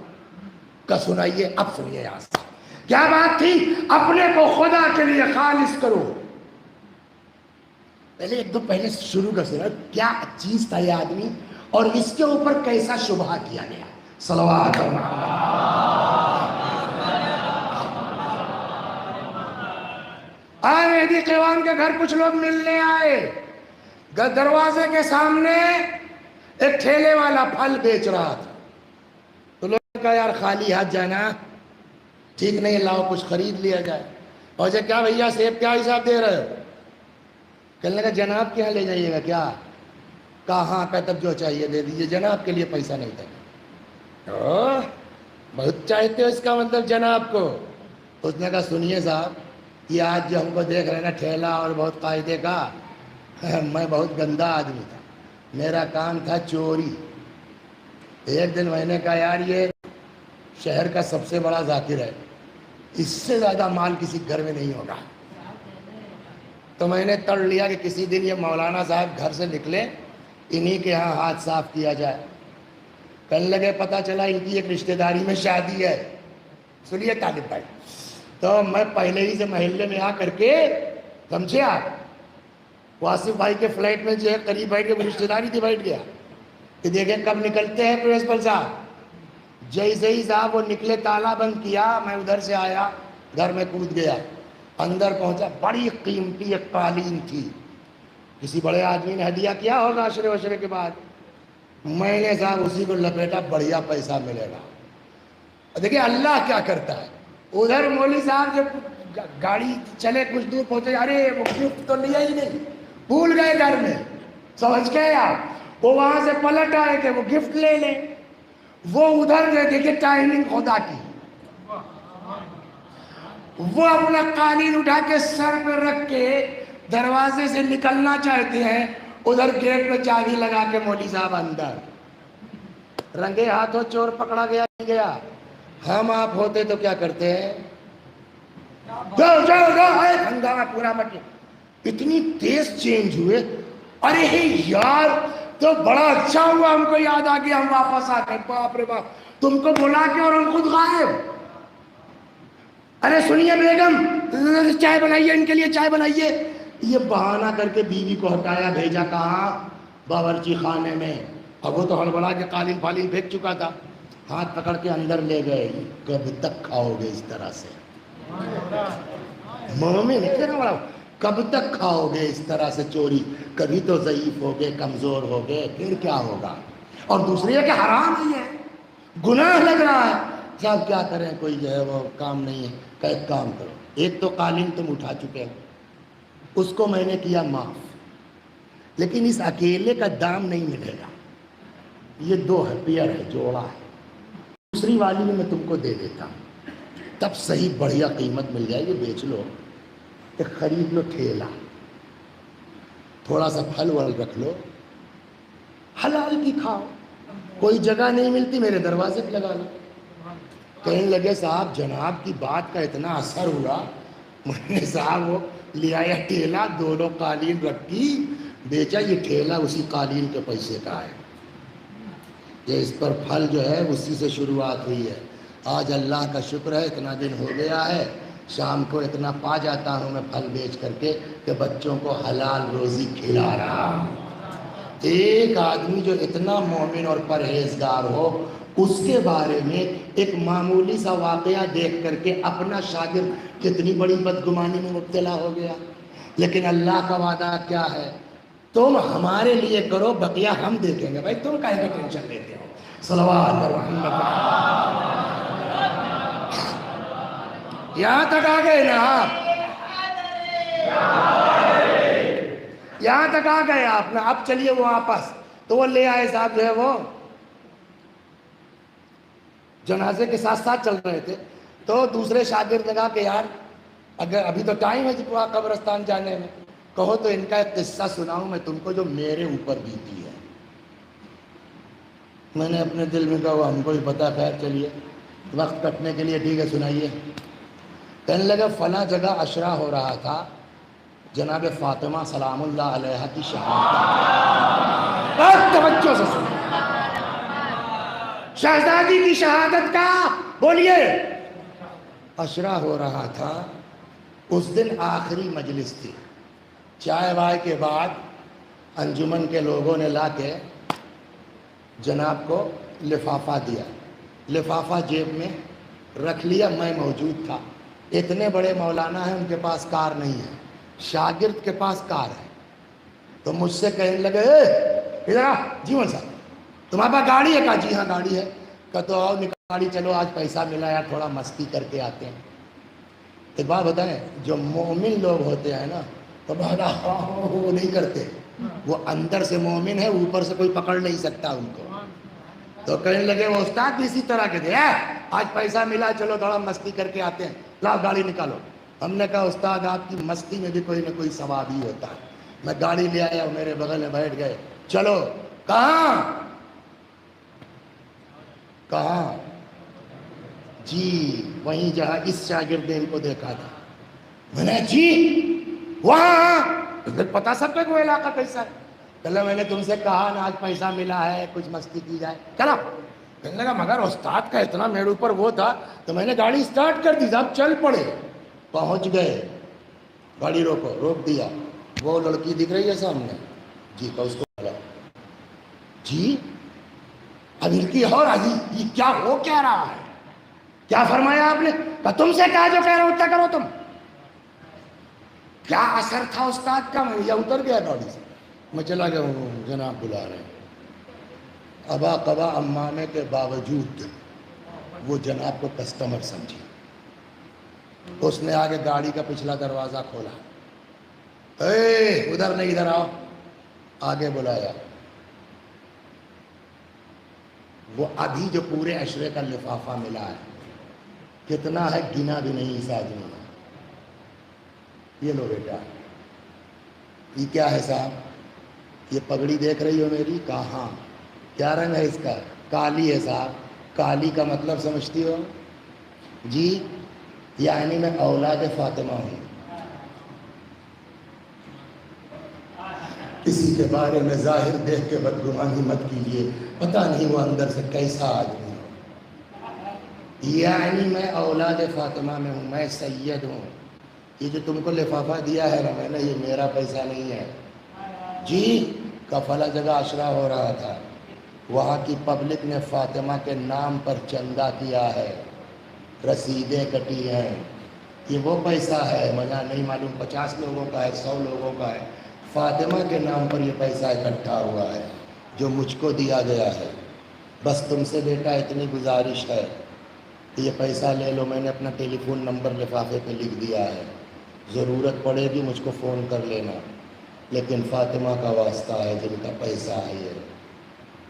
کا سنائیے. اب سنیے یہاں سے کیا بات تھی. اپنے کو خدا کے لیے خالص کرو. پہلے ایک دو پہلے شروع کر سنا کیا چیز تھا یہ آدمی اور اس کے اوپر کیسا شبہ کیا گیا. صلوات مہدی قوام کے گھر کچھ لوگ ملنے آئے. دروازے کے سامنے ایک ٹھیلے والا پھل بیچ رہا تھا. تو لوگوں نے کہا یار خالی ہاتھ جانا ٹھیک نہیں، لاؤ کچھ خرید لیا جائے. اور جو کیا بھیا سیب کیا حساب دے رہے ہو؟ کہنے لگا جناب کے یہاں لے جائیے گا کیا؟ کہاں کا تب جو چاہیے دے دیجیے، جناب کے لیے پیسہ نہیں دے. بہت چاہتے ہو اس کا مطلب جناب کو. اس نے کہا سنیے صاحب یہ آج جو ہم کو دیکھ رہے ہیں نا ٹھیلا اور بہت قاعدے کا، میں بہت گندا آدمی تھا، میرا کام تھا چوری. ایک دن میں نے کہا یار یہ شہر کا سب سے بڑا ذاکر ہے، اس سے زیادہ مال کسی گھر میں نہیں ہوگا. تو میں نے تڑ لیا کہ کسی دن یہ مولانا صاحب گھر سے نکلے انہی کے ہاں ہاتھ صاف کیا جائے. کہنے لگے پتہ چلا ان کی ایک رشتہ داری میں شادی ہے. سنیے طالب بھائی، تو میں پہلے ہی سے محلے میں آ کر کے، سمجھے آپ، واصف بھائی کے فلیٹ میں جو ہے قریب بیٹھ کے، وہ رشتہ داری تھی، بیٹھ گیا کہ دیکھیں کب نکلتے ہیں پرنسپل صاحب. جیسے ہی صاحب وہ نکلے، تالا بند کیا، میں ادھر سے آیا، گھر میں کود گیا. اندر پہنچا، بڑی قیمتی ایک قالین تھی، کسی بڑے آدمی نے ہدیہ کیا ہوگا عشرے وشرے کے بعد. میں نے صاحب اسی کو لپیٹا، بڑھیا پیسہ ملے گا. دیکھیے اللہ کیا کرتا ہے. ادھر مولوی صاحب جب گاڑی چلے کچھ دور پہنچے، ارے وہ گفٹ تو لیا ہی نہیں، بھول گئے گھر میں. سمجھ گئے آپ؟ وہ وہاں سے پلٹ آئے کہ وہ گفٹ لے لیں. وہ ادھر گئے، دیکھیے ٹائمنگ خدا کی. وہ اپنا قالین اٹھا کے سر پہ رکھ کے دروازے سے نکلنا چاہتے ہیں، ادھر گیٹ پہ چابی لگا کے مولوی صاحب اندر. رنگے ہاتھوں چور پکڑا گیا نہیں گیا. ہم آپ ہوتے تو کیا کرتے ہیں؟ جاؤ جاؤ جاؤ، ہنگامہ پورا مٹ. اتنی تیز چینج ہوئے. ارے یار، تو بڑا اچھا ہوا، ہم کو یاد آ گیا، ہم واپس آ گئے. باپ رے باپ، تم کو بلا کے اور ہم خود غائب. ارے سنیے بیگم، چائے بنائیے، ان کے لیے چائے بنائیے. یہ بہانہ کر کے بیوی کو ہٹایا، بھیجا کہاں؟ باورچی خانے میں. اب وہ تو ہڑبڑا کے قالین فالین پھینک چکا تھا. ہاتھ پکڑ کے اندر لے گئے. کب تک کھاؤ گے اس طرح سے؟ مومن کب تک کھاؤ گے اس طرح سے چوری؟ کبھی تو ضعیف ہو گئے، کمزور ہو گئے، پھر کیا ہوگا؟ اور دوسری ہے کہ حرام ہی ہے، گناہ لگ رہا ہے. صاحب کیا کریں، کوئی جو ہے وہ کام نہیں ہے. کہ ایک کام کرو، ایک تو قالین تم اٹھا چکے ہو، اس کو میں نے کیا معاف، لیکن اس اکیلے کا دام نہیں ملے گا. یہ دو ہے، پیئر ہے، جوڑا ہے. دوسری والی میں تم کو دے دیتا ہوں، تب صحیح بڑھیا قیمت مل جائے گی، بیچ لو. کہ خرید لو ٹھیلا، تھوڑا سا پھل ول رکھ لو، حلال کی کھاؤ. کوئی جگہ نہیں ملتی، میرے دروازے پہ لگا لو. کہنے لگے صاحب جناب کی بات کا اتنا اثر ہوا، میں نے صاحب وہ لے آیا ٹھیلا، دونوں قالین رکھی، بیچا. یہ ٹھیلا اسی قالین کے پیسے کا ہے. یہ اس پر پھل جو ہے اسی سے شروعات ہوئی ہے. آج اللہ کا شکر ہے، اتنا دن ہو گیا ہے، شام کو اتنا پا جاتا ہوں میں پھل بیچ کر کے کہ بچوں کو حلال روزی کھلا رہا ہوں. ایک آدمی جو اتنا مومن اور پرہیزگار ہو، اس کے بارے میں ایک معمولی سا واقعہ دیکھ کر کے اپنا شاگرد کتنی بڑی بدگمانی میں مبتلا ہو گیا. لیکن اللہ کا وعدہ کیا ہے؟ تم ہمارے لیے کرو، بقیہ ہم دیکھیں گے. بھائی تم کائے کا ٹینشن لیتے ہو؟ صلوات اور محمد. یہاں تک آ گئے نا آپ؟ یہاں تک آ گئے آپ نا؟ اب چلیے وہ واپس. تو وہ لے آئے صاحب جو ہے وہ جنازے کے ساتھ ساتھ چل رہے تھے. تو دوسرے شاگرد نے کہا کہ یار اگر ابھی تو ٹائم ہے جی قبرستان جانے میں، کہو تو ان کا ایک قصہ سناؤں میں تم کو جو میرے اوپر بیتی ہے. میں نے اپنے دل میں کہا وہ ہم کو ہی پتا، خیر چلیے وقت کٹنے کے لیے ٹھیک ہے سنائیے. کہنے لگا فلاں جگہ عشرہ ہو رہا تھا، جناب فاطمہ سلام اللہ علیہا کی شہادت. بہت توجہ سے سنیں، شہزادی کی شہادت کا بولیے. عشرہ ہو رہا تھا، اس دن آخری مجلس تھی. چائے وائے کے بعد انجمن کے لوگوں نے لا کے جناب کو لفافہ دیا. لفافہ جیب میں رکھ لیا. میں موجود تھا. اتنے بڑے مولانا ہیں، ان کے پاس کار نہیں ہے، شاگرد کے پاس کار ہے. تو مجھ سے کہنے لگے ادھر آ جی مول صاحب، تمہارے پاس گاڑی ہے؟ کہا جی ہاں گاڑی ہے. کہا تو آؤ نکال گاڑی، چلو آج پیسہ ملا یار، تھوڑا مستی کر کے آتے ہیں. ایک بات بتائیں، جو مومن لوگ ہوتے ہیں نا تو وہ نہیں کرتے، وہ اندر سے مومن ہے، اوپر سے کوئی پکڑ نہیں سکتا ان کو. تو کہنے لگے وہ استاد بھی اسی طرح کے تھے، آج پیسہ ملا چلو تھوڑا مستی کر کے آتے ہیں، لاؤ گاڑی نکالو. ہم نے کہا استاد آپ کی مستی میں بھی کوئی نہ کوئی ثواب ہی ہوتا ہے. میں گاڑی لے آیا، میرے بغل میں بیٹھ گئے. چلو کہاں؟ کہاں؟ جی وہیں جہاں اس شاگرد نے ان کو دیکھا تھا. میں نے جی وہاں پتا سب کو وہ علاقہ کیسا ہے. چلو میں نے تم سے کہا نا آج پیسہ ملا ہے، کچھ مستی کی جائے. چلو کہنے لگا مگر استاد کا اتنا میرے اوپر وہ تھا تو میں نے گاڑی اسٹارٹ کر دی، صاحب چل پڑے، پہنچ گئے، گاڑی روکو، روک دیا، وہ لڑکی دکھ رہی ہے سامنے، جی تو اس کو بولا جی اب لڑکی اور آئی، یہ کیا ہو کہہ رہا ہے، کیا فرمایا آپ نے؟ کہ تم سے کہا جو کہہ رہا ہوں اتنا کرو تم۔ کیا اثر تھا استاد کا؟ میں یہ اتر گیا گاڑی سے، میں چلا گیا ہوں، جناب بلا رہے ہیں۔ ابا قبا امامے کے باوجود وہ جناب کو کسٹمر سمجھی، اس نے آگے گاڑی کا پچھلا دروازہ کھولا، اے ادھر نہیں ادھر آؤ، آگے بلایا، وہ ابھی جو پورے عشرے کا لفافہ ملا ہے کتنا ہے گنا بھی نہیں اس آدمی نے، یہ لو بیٹا، یہ کیا ہے صاحب؟ یہ پگڑی دیکھ رہی ہو میری؟ کہا ہاں۔ کیا رنگ ہے اس کا؟ کالی ہے صاحب۔ کالی کا مطلب سمجھتی ہو؟ جی یعنی میں اولاد فاطمہ ہوں۔ کسی کے بارے میں ظاہر دیکھ کے بدگمانی مت کیجیے، پتہ نہیں وہ اندر سے کیسا آدمی ہو۔ یعنی میں اولاد فاطمہ میں ہوں، میں سید ہوں۔ یہ جو تم کو لفافہ دیا ہے نا میں نے، یہ میرا پیسہ نہیں ہے جی۔ کفلا جگہ عشرہ ہو رہا تھا، وہاں کی پبلک نے فاطمہ کے نام پر چندہ کیا ہے، رسیدیں کٹی ہیں، یہ وہ پیسہ ہے، مجھے نہیں معلوم 50 لوگوں کا ہے 100 لوگوں کا ہے، فاطمہ کے نام پر یہ پیسہ اکٹھا ہوا ہے جو مجھ کو دیا گیا ہے۔ بس تم سے بیٹا اتنی گزارش ہے کہ یہ پیسہ لے لو، میں نے اپنا ٹیلی فون نمبر لفافے پہ لکھ دیا ہے، ضرورت پڑے گی مجھ کو فون کر لینا، لیکن فاطمہ کا واسطہ ہے، جن کا پیسہ ہے یہ،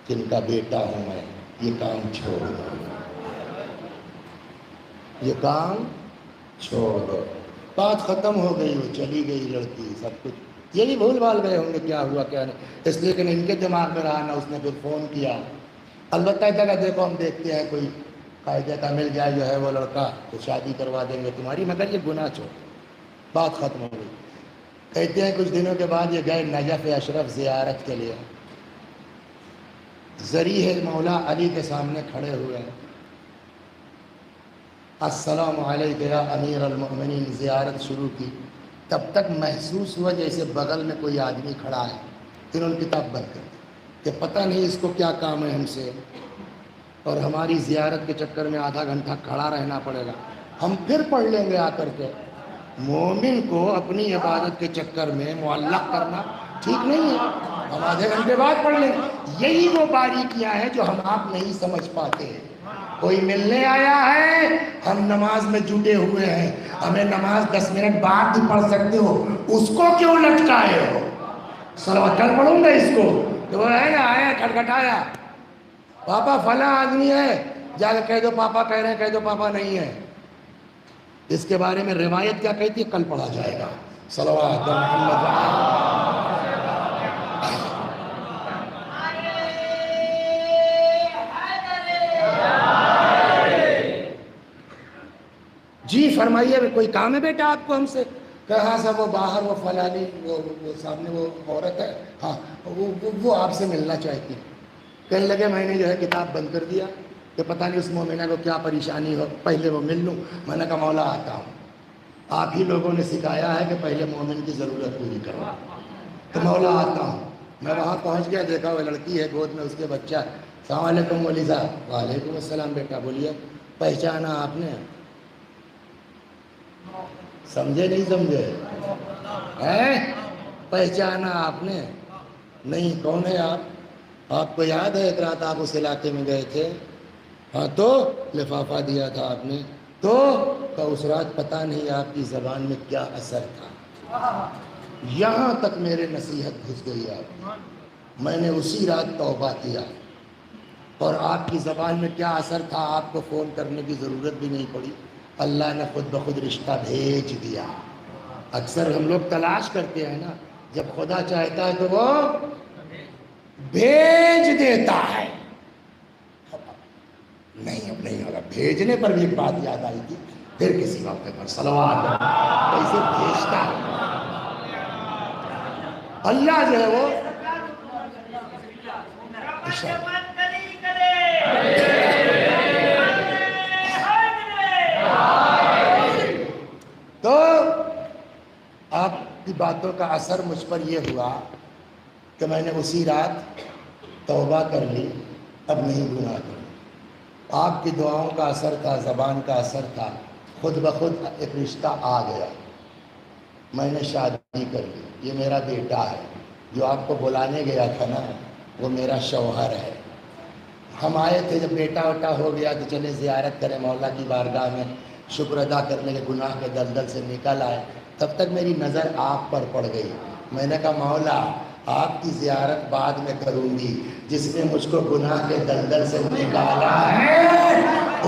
جن کا بیٹا ہوں میں، یہ کام چھوڑ دو، یہ کام چھوڑ دو۔ بات ختم ہو گئی، وہ چلی گئی لڑکی، سب کچھ یہی بھول بھال گئے ہوں گے کیا ہوا کیا نہیں، اس لیے کہ ان کے دماغ میں رہا نہ اس نے پھر فون کیا۔ البتہ جگہ دیکھو ہم دیکھتے ہیں کوئی قاعدے کا مل جائے جو ہے وہ لڑکا تو شادی کروا دیں گے تمہاری، مگر یہ گناہ چھوڑ، بات ختم ہو گئی۔ کہتے ہیں کچھ دنوں کے بعد یہ گئے نجف اشرف زیارت کے لیے، ذریح مولا علی کے سامنے کھڑے ہوئے ہیں، السلام علیکم یا امیر المؤمنین، زیارت شروع کی، تب تک محسوس ہوا جیسے بغل میں کوئی آدمی کھڑا ہے، انہوں نے کتاب بند کر دی کہ پتہ نہیں اس کو کیا کام ہے ہم سے، اور ہماری زیارت کے چکر میں آدھا گھنٹہ کھڑا رہنا پڑے گا، ہم پھر پڑھ لیں گے آ کر کے۔ مومن کو اپنی عبادت کے چکر میں معلق کرنا ٹھیک نہیں ہے، ہم آدھے گھنٹے بعد پڑھ لیں گے۔ یہی وہ باریکیاں ہیں جو ہم آپ نہیں سمجھ پاتے ہیں۔ کوئی ملنے آیا ہے، ہم نماز میں جٹے ہوئے ہیں، ہمیں نماز 10 منٹ بعد بھی پڑھ سکتے ہو، اس کو کیوں لٹکائے ہو؟ صلوات کل پڑھوں گا اس کو تو وہ ہے نا، آیا کھٹکھٹایا، پاپا فلاں آدمی ہے، جا کے کہہ دو پاپا کہہ رہے ہیں، کہہ دو پاپا نہیں ہے۔ اس کے بارے میں روایت کیا کہتی ہے کل پڑھا جائے گا۔ صلوات محمد جی فرمائیے کوئی کام ہے بیٹا آپ کو ہم سے؟ کہاں سا وہ باہر وہ فلانی وہ سامنے وہ عورت ہے، ہاں وہ آپ سے ملنا چاہتی ہے۔ کہنے لگے میں نے جو ہے کتاب بند کر دیا کہ پتہ نہیں اس مومنہ کو کیا پریشانی ہو، پہلے وہ مل لوں۔ میں نے کہا مولا آتا ہوں، آپ ہی لوگوں نے سکھایا ہے کہ پہلے مومن کی ضرورت پوری کرو، تو مولا آتا ہوں۔ میں وہاں پہنچ گیا، دیکھا وہ لڑکی ہے، گود میں اس کے بچہ ہے۔ السلام علیکم مولوی صاحب۔ وعلیکم السلام بیٹا، بولیے، پہچانا آپ نے؟ سمجھے نہیں سمجھے؟ پہچانا آپ نے؟ نہیں، کون ہے آپ؟ آپ کو یاد ہے ایک رات آپ اس علاقے میں گئے تھے؟ ہاں تو لفافہ دیا تھا آپ نے تو اس رات پتہ نہیں آپ کی زبان میں کیا اثر تھا، یہاں تک میرے نصیحت گھس گئی آپ، میں نے اسی رات توبہ کیا، اور آپ کی زبان میں کیا اثر تھا آپ کو فون کرنے کی ضرورت بھی نہیں پڑی، اللہ نے خود بخود رشتہ بھیج دیا۔ اکثر ہم لوگ تلاش کرتے ہیں نا، جب خدا چاہتا ہے تو وہ بھیج دیتا ہے۔ نہیں اب نہیں ہوگا، بھیجنے پر بھی ایک بات یاد آئی تھی، پھر کسی موقع پر صلوات کیسے بھیجتا ہے اللہ جو ہے وہ آپ کی باتوں کا اثر مجھ پر یہ ہوا کہ میں نے اسی رات توبہ کر لی، اب نہیں گناہ کروں۔ آپ کی دعاؤں کا اثر تھا، زبان کا اثر تھا، خود بخود ایک رشتہ آ گیا، میں نے شادی کر لی۔ یہ میرا بیٹا ہے، جو آپ کو بلانے گیا تھا نا وہ میرا شوہر ہے۔ ہم آئے تھے جب بیٹا وٹا ہو گیا تو چلے زیارت کریں مولا کی بارگاہ میں، شکر ادا کرنے کے گناہ کے دلدل سے نکل آئے۔ تب تک میری نظر آپ پر پڑ گئی، میں نے کہا مولا آپ کی زیارت بعد میں کروں گی، جس نے مجھ کو گناہ کے دلدل سے نکالا ہے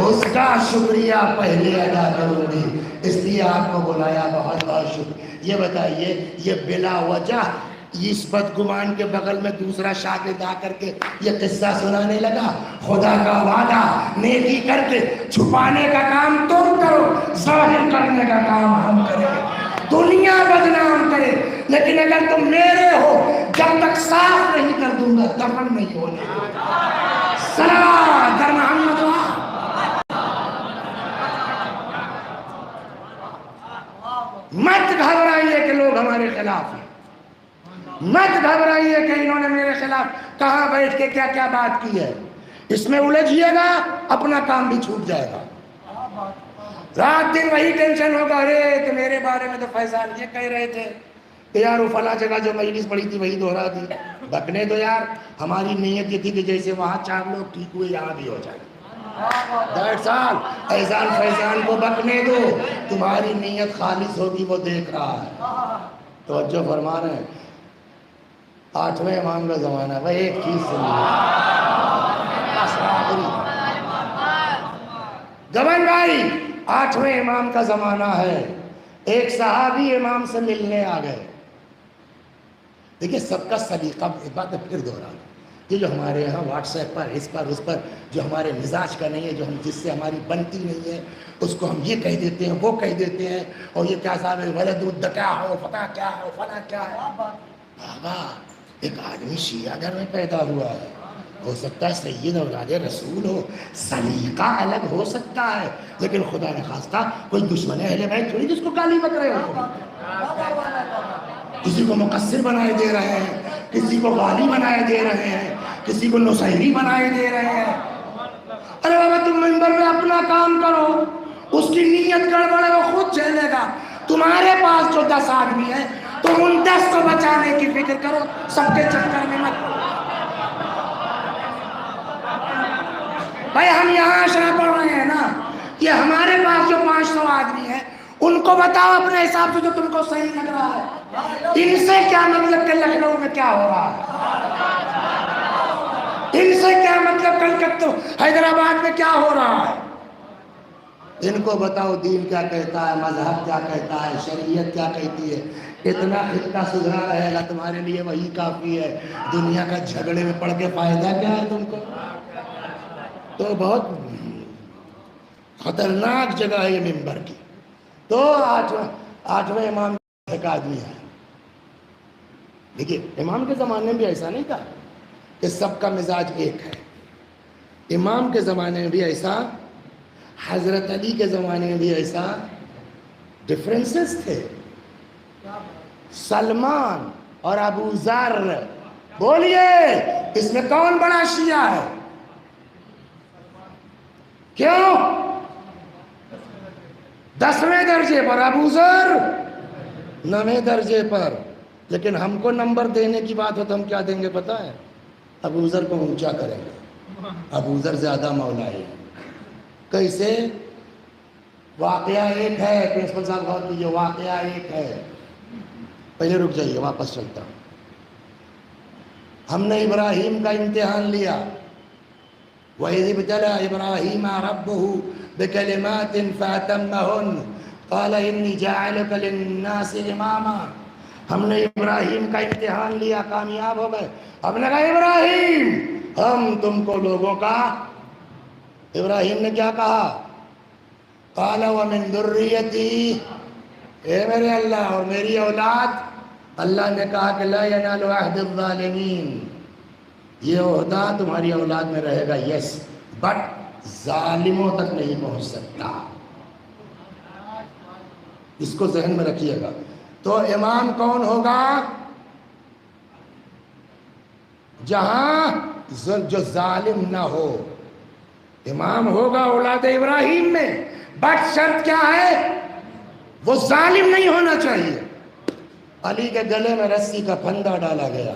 اس کا شکریہ پہلے ادا کروں گی، اس لیے آپ کو بلایا۔ بہت بہت شکریہ۔ یہ بتائیے، یہ بلا وجہ اس بدگمان کے بغل میں دوسرا شاگرد آ کر کے یہ قصہ سنانے لگا، خدا کا وعدہ نیکی کر کے چھپانے کا کام تم کرو، ظاہر کرنے کا کام ہم کریں۔ دنیا بدنام کرے لیکن اگر تم میرے ہو جب تک صاف نہیں کر دوں گا دفن نہیں ہونے دوں۔ صلوات در محمد مت گھبرائیے کہ لوگ ہمارے خلاف ہیں، مت گھبرائیے کہ انہوں نے میرے خلاف کہاں بیٹھ کے کیا کیا بات کی ہے، اس میں الجھیے گا اپنا کام بھی چھوٹ جائے گا۔ رات دن وہی ٹینشن ہوگا، ارے کہ میرے بارے میں تو فیضان یہ کہہ رہے تھے کہ یار وہ فلاں جگہ جو مجلس پڑی تھی وہی دہرا دی۔ بکنے دو یار، ہماری نیت یہ تھی کہ جیسے وہاں 4 لوگ ٹھیک ہوئے یہاں بھی ہو جائے۔ ڈیڑھ سال احسان فیضان کو بکنے دو، تمہاری نیت خالص ہوگی، وہ دیکھ رہا ہے۔ توجہ فرما رہے ہیں، 8ویں امام کا زمانہ ہے، وہ ایک چیز سنیے گبن بھائی، 8ویں امام کا زمانہ ہے۔ ایک صحابی امام سے ملنے آ گئے۔ دیکھیں سب کا سلیقہ، ایک بات پھر دوہرا، یہ جو ہمارے یہاں واٹس ایپ پر اس پر جو ہمارے مزاج کا نہیں ہے، جو ہم جس سے ہماری بنتی نہیں ہے، اس کو ہم یہ کہہ دیتے ہیں وہ کہہ دیتے ہیں، اور یہ کیا صاحب ہے ولد الد کیا ہو، فتح کیا ہو، فلاں کیا ہے۔ بابا ایک آدمی شیعہ گھر میں پیدا ہوا ہے، ہو سکتا ہے سید اولاد رسول ہو، سلیقہ الگ ہو سکتا ہے، لیکن خدا نخواستہ کوئی دشمن اہل بیت تھوڑی جس کو گالی بک رہے ہو، کسی کو مقصر بنائے دے رہے ہیں، کسی کو غالی بنائے دے رہے ہیں، کسی کو نصیری بنائے دے رہے ہیں۔ ارے بابا تم منبر میں اپنا کام کرو، اس کی نیت گڑبڑ ہے وہ خود جھیلے گا۔ تمہارے پاس جو 10 آدمی ہیں تم ان 10 کو بچانے کی فکر کرو، سب کے چکر میں مت۔ بھائی ہم یہاں شرح پڑھ رہے ہیں نا، کہ ہمارے پاس جو 500 آدمی ہیں ان کو بتاؤ اپنے حساب سے جو تم کو صحیح لگ رہا ہے، ان سے کیا مطلب کہ لکھنؤ میں کیا ہو رہا ہے، ان سے کیا مطلب کلکتہ حیدرآباد میں کیا ہو رہا ہے، ان کو بتاؤ دین کیا کہتا ہے، مذہب کیا کہتا ہے، شریعت کیا کہتی ہے۔ اتنا خطہ سدھرا رہے گا تمہارے لیے وہی کافی ہے، دنیا کا جھگڑے میں پڑھ کے فائدہ کیا ہے تم کو۔ تو بہت خطرناک جگہ ہے یہ ممبر کی۔ تو 8ویں امام ایک آدمی ہے۔ دیکھیے امام کے زمانے میں بھی ایسا نہیں تھا کہ سب کا مزاج ایک ہے، امام کے زمانے میں بھی ایسا، حضرت علی کے زمانے میں بھی ایسا ڈفرینسز تھے۔ سلمان اور ابو ذر، بولیے اس میں کون بڑا شیعہ ہے؟ کیوں؟ 10ویں درجے پر ابو ذر، 9ویں درجے پر۔ لیکن ہم کو نمبر دینے کی بات ہو تو ہم کیا دیں گے پتہ ہے؟ ابو ذر کو اونچا کریں گے، ابو ذر زیادہ مولا ہے۔ کیسے؟ واقعہ ایک ہے، پرنسپل صاحب غور کیجیے، واقعہ ایک ہے۔ پہلے رک جائیے، واپس چلتا ہوں۔ ہم نے ابراہیم کا امتحان لیا، وَإِذِ ابْتَلَىٰ إِبْرَاهِيمَ رَبُّهُ بِكَلِمَاتٍ فَأَتَمَّهُنَّ قَالَ إِنِّي جَاعِلُكَ لِلنَّاسِ إِمَامًا۔ ہم نے ابراہیم کا امتحان لیا، کامیاب ہو گئے۔ ہم نے کہا ابراہیم ہم تم کو لوگوں کا، ابراہیم نے کیا کہا؟ قَالَ وَمِن ذُرِّيَّتِي، اے میرے اللہ اور میری اولاد۔ اللہ نے کہا کہ لا ينال عہد الظالمین، یہ عہدہ تمہاری اولاد میں رہے گا، یس، بٹ ظالموں تک نہیں پہنچ سکتا۔ اس کو ذہن میں رکھیے گا، تو امام کون ہوگا؟ جہاں جو ظالم نہ ہو، امام ہوگا اولاد ابراہیم میں، بٹ شرط کیا ہے؟ وہ ظالم نہیں ہونا چاہیے۔ علی کے گلے میں رسی کا پھندا ڈالا گیا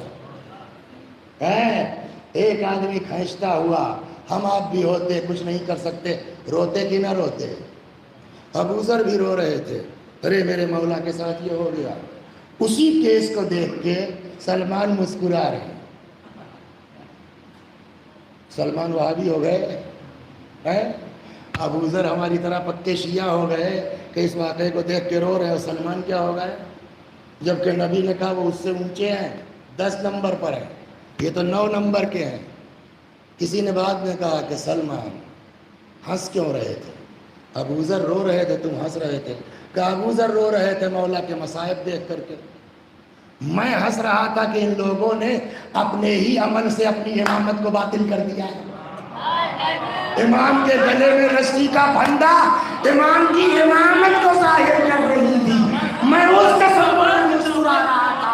ہے، ایک آدمی کھینچتا ہوا، ہم آپ بھی ہوتے کچھ نہیں کر سکتے، روتے کہ نہ روتے؟ ابو ذر بھی رو رہے تھے، ارے میرے مولا کے ساتھ یہ ہو گیا۔ اسی کیس کو دیکھ کے سلمان مسکرا رہے ہیں۔ سلمان وہابی ہو گئے ہیں، ابو ذر ہماری طرح پکے شیعہ ہو گئے کہ اس واقعے کو دیکھ کے رو رہے ہیں، اور سلمان کیا ہو گئے؟ جبکہ نبی نے کہا وہ اس سے اونچے ہیں، 10 نمبر پر ہیں، یہ تو 9 نمبر کے ہیں۔ کسی نے بعد میں کہا کہ سلمان ہنس کیوں رہے تھے؟ ابو ذر رو رہے تھے، تم ہنس رہے تھے؟ کہ ابو ذر رو رہے تھے مولا کے مصائب دیکھ کر کے، میں ہنس رہا تھا کہ ان لوگوں نے اپنے ہی عمل سے اپنی امامت کو باطل کر دیا ہے۔ امام کے گلے میں رسی کا پھندا امام کی امامت کو ظاہر کر رہی تھی، میں اس تصور میں مسکرا رہا تھا۔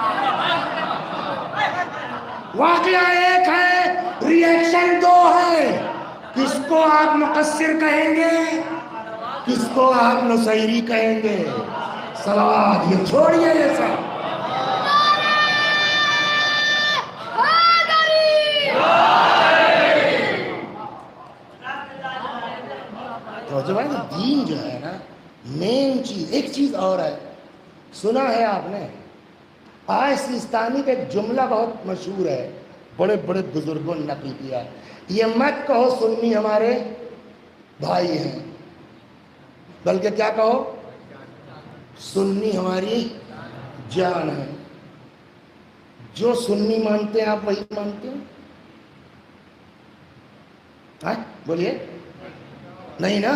واقعہ ایک ہے، ری ایکشن 2 ہے۔ کس کو آپ مقصر کہیں گے، کس کو آپ نصیری کہیں گے؟ صلوات، یہ چھوڑیے یہ سب۔ تو جو ہے دین جو ہے نا، مین چیز، ایک چیز اور ہے، سنا ہے آپ نے، آج سیستانی کا ایک جملہ بہت مشہور ہے، بڑے بڑے بزرگوں نے نقل کیا، یہ مت کہو سنی ہمارے بھائی ہیں، بلکہ کیا کہو، سنی ہماری جان ہے۔ جو سنی مانتے ہیں آپ وہی مانتے ہیں؟ ہاں بولیے، نہیں نا؟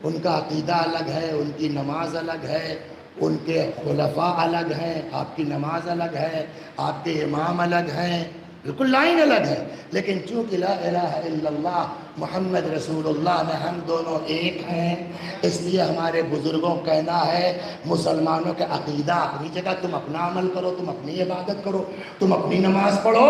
ان کا عقیدہ الگ ہے، ان کی نماز الگ ہے، ان کے خلفاء الگ ہیں، آپ کی نماز الگ ہے، آپ کے امام الگ ہیں، بالکل لائن الگ ہے، لیکن چونکہ لا الہ الا اللہ محمد رسول اللہ میں ہم دونوں ایک ہیں، اس لیے ہمارے بزرگوں کہنا ہے مسلمانوں کے عقیدہ اپنی جگہ، تم اپنا عمل کرو، تم اپنی عبادت کرو، تم اپنی نماز پڑھو،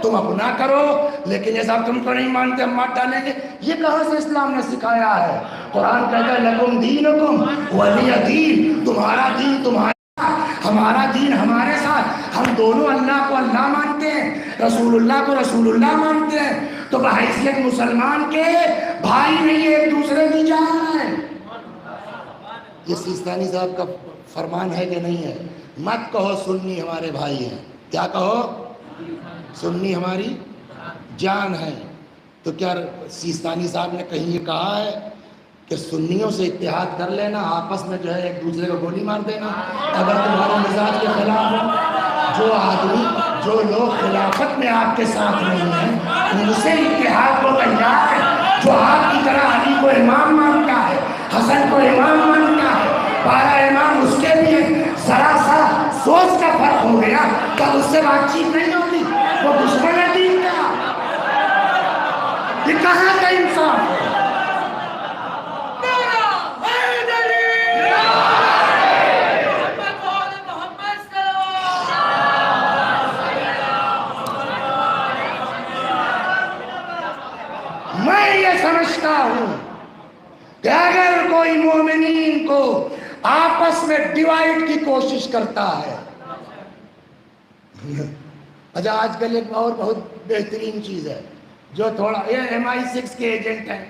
تم اپنا کرو، لیکن یہ سب تم کو نہیں مانتے ہم مات ڈالیں گے، یہ کہاں سے اسلام نے سکھایا ہے؟ قرآن کہتا ہے لکم دینکم ولی دین، تمہارا دین تمہارا، ہمارا دین ہمارے ساتھ، ہم دونوں اللہ کو اللہ مانتے ہیں، رسول اللہ کو رسول اللہ مانتے ہیں، تو بحیثیت مسلمان کے بھائی نہیں، ایک دوسرے کی جان ہے۔ یہ سیستانی صاحب کا فرمان ہے کہ نہیں ہے؟ مت کہو سنی ہمارے بھائی ہیں، کیا کہو؟ سنی ہماری جان ہے۔ تو کیا سیستانی صاحب نے کہیں یہ کہا ہے کہ سنیوں سے اتحاد کر لینا، آپس میں جو ہے ایک دوسرے کو گولی مار دینا اگر تمہارے مزاج کے خلاف ہو؟ جو آدمی، جو لوگ خلافت میں آپ کے ساتھ نہیں ہیں ان سے اتحاد کو تیار ہے، جو آپ کی طرح علی کو امام مانتا ہے، حسن کو امام مانتا ہے، 12 امام اس کے بھی ہیں، ذرا سا سوچ کا فرق ہو گیا تب اس سے بات چیت نہیں ہوگی، وہ دشمن ہے دین کا۔ یہ کہاں کا انصاف ہے؟ میں یہ سمجھتا ہوں کہ اگر کوئی مومنین کو آپس میں ڈیوائیڈ کی کوشش کرتا ہے، اچھا آج کل ایک اور بہت بہترین چیز ہے جو تھوڑا، یہ MI6 کے ایجنٹ ہیں،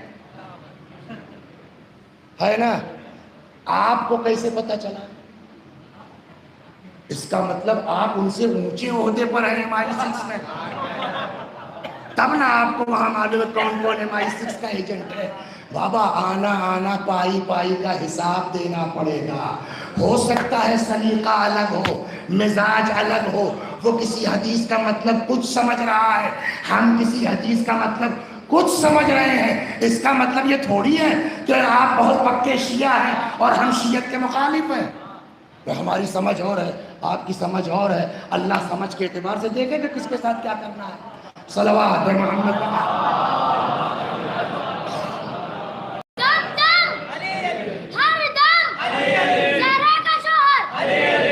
ہے نا؟ آپ کو کیسے پتا چلا؟ اس کا مطلب آپ ان سے اونچے عہدے پر ہیں MI6 میں، تب نا آپ کو وہاں معلوم ہے کون کون MI6 کا ایجنٹ ہے۔ بابا آنا آنا پائی پائی کا حساب دینا پڑے گا، ہو سکتا ہے سلیقہ الگ ہو، مزاج الگ ہو، وہ کسی حدیث کا مطلب کچھ سمجھ رہا ہے، ہم کسی حدیث کا مطلب کچھ سمجھ رہے ہیں، اس کا مطلب یہ تھوڑی ہے کہ آپ بہت پکے شیعہ ہیں اور ہم شیعت کے مخالف ہیں۔ ہماری سمجھ اور ہے، آپ کی سمجھ اور ہے، اللہ سمجھ کے اعتبار سے دیکھے کہ کس کے ساتھ کیا کرنا ہے۔ صلوات محمد۔ ہر دم زہرا کا شوہر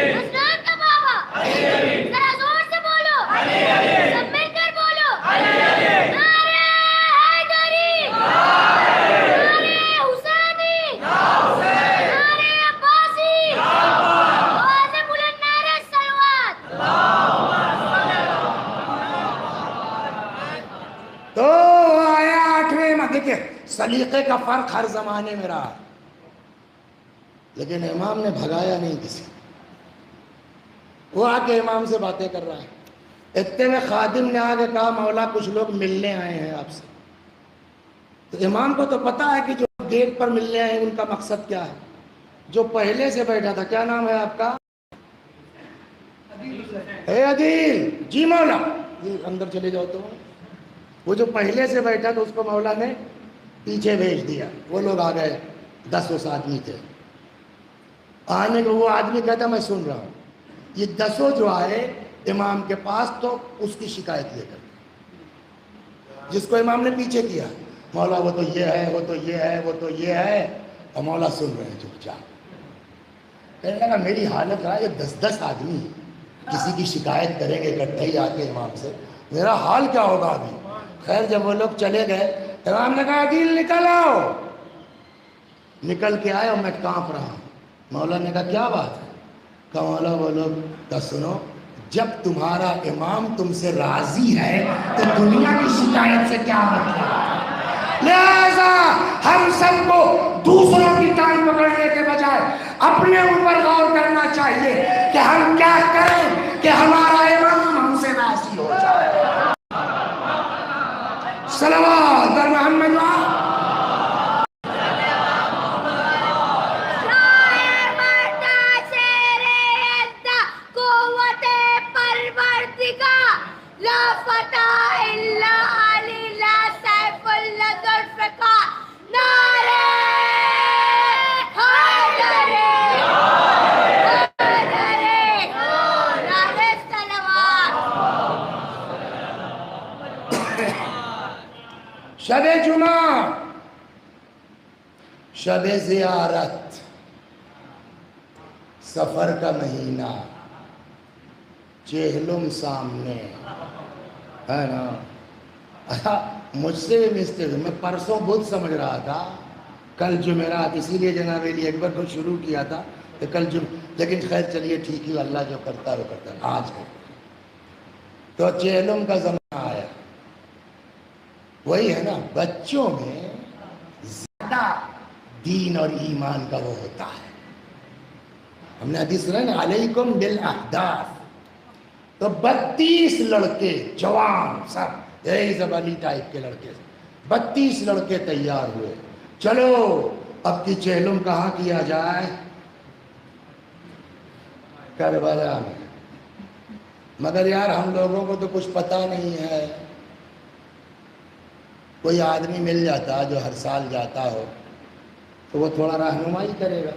سلیقے کا فرق ہر زمانے میں رہا، لیکن امام نے بھگایا نہیں کسی، وہ آ کے امام سے باتیں کر رہا ہے۔ اتنے میں خادم نے آ کے کہا مولا کچھ لوگ ملنے آئے ہیں آپ سے۔ تو امام کو تو پتا ہے کہ جو گیٹ پر ملنے آئے ہیں ان کا مقصد کیا ہے۔ جو پہلے سے بیٹھا تھا، کیا نام ہے آپ کا؟ اے عدیل، جی مولا، یہ اندر چلے جاؤ تو۔ وہ جو پہلے سے بیٹھا تھا اس کو مولا نے پیچھے بھیج دیا، وہ لوگ آ گئے، 10 آدمی تھے۔ آنے کو وہ آدمی کہتا میں سن رہا ہوں، یہ 10 جو آئے امام کے پاس تو اس کی شکایت لے کر، جس کو امام نے پیچھے کیا، مولا وہ تو یہ ہے، وہ تو یہ ہے، وہ تو یہ ہے، اور مولا سن رہے ہیں چپ چاپ۔ کہنے لگا میری حالت رہا، یہ 10 آدمی کسی کی شکایت کریں گے اکٹھے ہی آ کے امام سے، میرا حال کیا ہوگا ابھی۔ خیر جب وہ لوگ چلے گئے، امام نے کہا عدیل نکل آؤ۔ نکل کے آئے اور میں کانپ رہا ہوں۔ مولا نے کہا کیا بات ہے؟ کہا مولا وہ لوگ کا سنو، جب تمہارا امام تم سے راضی ہے تو دنیا کی شکایت سے کیا مطلب ہے؟ لہذا ہم سب کو دوسروں کی ٹانگ پکڑنے کے بجائے اپنے اوپر غور کرنا چاہیے کہ ہم کیا کریں کہ ہمارا امام ہم سے راضی ہو جائے۔ صلوات بر محمد شب جمعہ، شب زیارت، سفر کا مہینہ، چہلم سامنے ہے نا۔ مجھ سے بھی مسٹیک، میں پرسوں بدھ سمجھ رہا تھا، کل جمعرات، اسی لیے جناب علی اکبر کو شروع کیا تھا کہ کل لیکن خیر چلیے ٹھیک ہی، اللہ جو کرتا ہے وہ کرتا ہے۔ آج تو چہلم کا زمانہ آیا، وہی ہے نا، بچوں میں زیادہ دین اور ایمان کا وہ ہوتا ہے۔ ہم نے حدیث سنا نا، علیکم بالاحداث، تو 32 لڑکے جوان، سب یہی زبانی ٹائپ کے لڑکے، 32 لڑکے تیار ہوئے، چلو اب کی چہلم کہاں کیا جائے؟ کربلا میں۔ مگر یار ہم لوگوں کو تو کچھ پتہ نہیں ہے، کوئی آدمی مل جاتا جو ہر سال جاتا ہو تو وہ تھوڑا رہنمائی کرے گا۔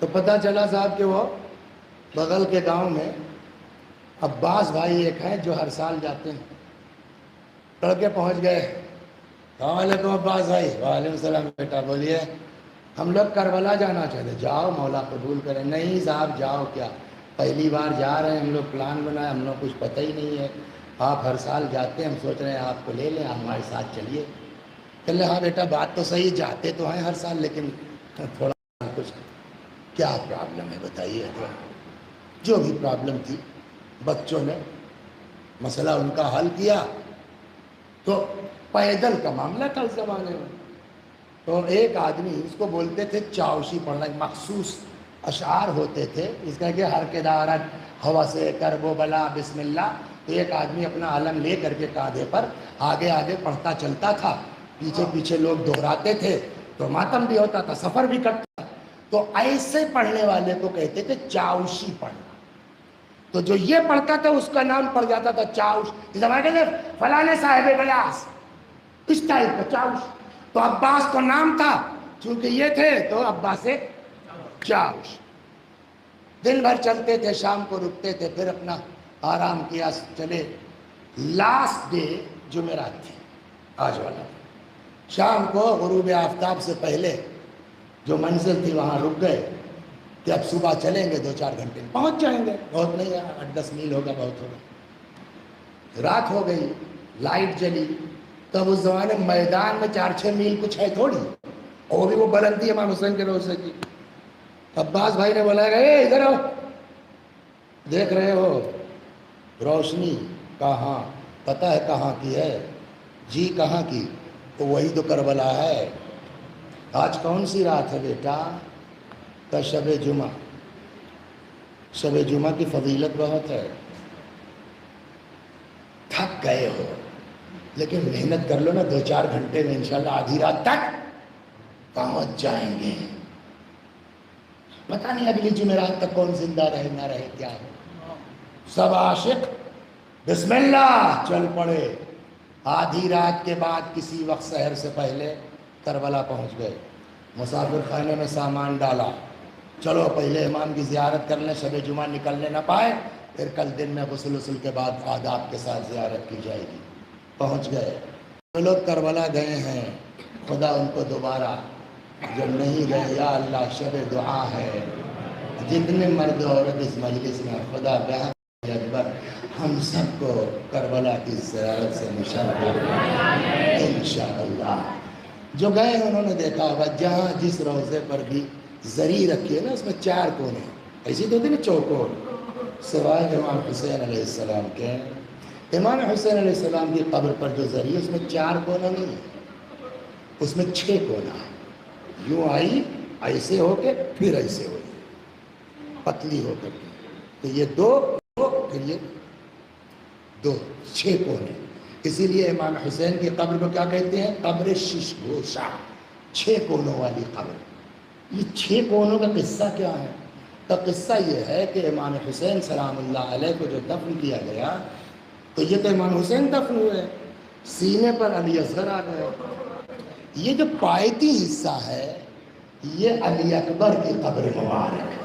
تو پتہ چلا صاحب کہ وہ بغل کے گاؤں میں عباس بھائی ایک ہیں جو ہر سال جاتے ہیں۔ لڑکے پہنچ گئے، السلام علیکم عباس بھائی۔ وعلیکم السلام بیٹا، بولیے۔ ہم لوگ کربلا جانا چاہتے، جاؤ مولا قبول کریں۔ نہیں صاحب جاؤ کیا، پہلی بار جا رہے ہیں، ہم لوگ پلان بنائے، ہم لوگ کچھ پتہ ہی نہیں ہے، آپ ہر سال جاتے ہیں، ہم سوچ رہے ہیں آپ کو لے لیں، آپ ہمارے ساتھ چلیے۔ کہ لیں ہاں بیٹا بات تو صحیح، جاتے تو ہیں ہر سال لیکن تھوڑا کچھ، کیا پرابلم ہے بتائیے۔ جو بھی پرابلم تھی بچوں نے مسئلہ ان کا حل کیا۔ تو پیدل کا معاملہ تھا اس زمانے میں، تو ایک آدمی، اس کو بولتے تھے چاوشی پڑھنا، مخصوص اشعار ہوتے تھے اس کا کہ ہر کے دارت ہوا سے کرب و بلا بسم اللہ۔ تو ایک آدمی اپنا علم لے کر کے کاندھے پر آگے آگے پڑھتا چلتا تھا، پیچھے پیچھے لوگ دہراتے تھے، تو ماتم بھی ہوتا تھا، سفر بھی کٹتا تھا۔ تو ایسے پڑھنے والے کو کہتے تھے چاوشی پڑھنا۔ تو جو یہ پڑھتا تھا اس کا نام پڑ جاتا تھا چاوش۔ اس زمانے کہتے فلانے صاحب گلاس، اس ٹائپ کا چاوش۔ تو عباس کو نام تھا، چونکہ یہ تھے تو عباس چاوش۔ دن بھر چلتے تھے، شام کو رکتے تھے، پھر اپنا آرام کیا، چلے۔ لاسٹ ڈے جمعرات تھی، آج والا۔ شام کو غروب آفتاب سے پہلے جو منزل تھی وہاں رک گئے کہ اب صبح چلیں گے، 2-4 گھنٹے میں پہنچ جائیں گے، بہت نہیں ہے، 8-10 میل ہوگا، بہت ہوگا۔ رات ہو گئی، لائٹ جلی، تب اس زمانے میدان میں 4-6 میل کچھ ہے تھوڑی، اور وہ بھی وہ بلندی امام حسین کے روزے کی۔ عباس بھائی نے بولا اے ادھر آؤ، دیکھ رہے ہو روشنی؟ کہاں؟ پتہ ہے کہاں کی ہے؟ جی کہاں کی؟ تو وہی تو کربلا ہے۔ آج کون سی رات ہے بیٹا؟ کا شب جمعہ۔ شب جمعہ کی فضیلت بہت ہے۔ تھک گئے ہو لیکن محنت کر لو نا، 2-4 گھنٹے میں انشاءاللہ آدھی رات تک پہنچ جائیں گے۔ پتہ نہیں اگلی جمعرات تک کون زندہ رہے نہ رہے، کیا ہو۔ سب عاشق بسم اللہ چل پڑے۔ آدھی رات کے بعد کسی وقت سحر سے پہلے کربلا پہنچ گئے، مسافر خانے میں سامان ڈالا، چلو پہلے امام کی زیارت کر لیں، شب جمعہ نکلنے نہ پائے، پھر کل دن میں غسل کے بعد آداب کے ساتھ زیارت کی جائے گی۔ پہنچ گئے۔ جو لوگ کربلا گئے ہیں خدا ان کو دوبارہ، جو نہیں گئے یا اللہ شب دعا ہے، جتنے مرد و عورت اس مجلس میں، خدا بہت اکبر ہم سب کو کربلا کی زیارت سے مشرف انشاءاللہ۔ جو گئے ہیں انہوں نے دیکھا ہوگا جہاں جس روضے پر بھی زری رکھی ہے نا، اس میں 4 کونے، ایسی تو ہوتی نا چوکور، سوائے امام حسین علیہ السلام کے۔ امام حسین علیہ السلام کی قبر پر جو زری ہے اس میں 4 کونا نہیں ہے، اس میں 6 کونا ہے۔ یوں آئی ایسے ہو کے پھر ایسے ہوئی، پتلی ہو کر کے، تو یہ 2 پھر یہ 2، 6 کونے۔ اسی لیے امام حسین کی قبر کو کیا کہتے ہیں؟ قبر شش گوشہ، 6 کونوں والی قبر۔ یہ 6 کونوں کا قصہ کیا ہے؟ تو قصہ یہ ہے کہ امام حسین سلام اللہ علیہ کو جو دفن کیا گیا، تو یہ تو امام حسین دفن ہوئے، سینے پر علی اصغر آ گئے۔ یہ جو پایتی حصہ ہے یہ علی اکبر کی قبر مبارک ہے۔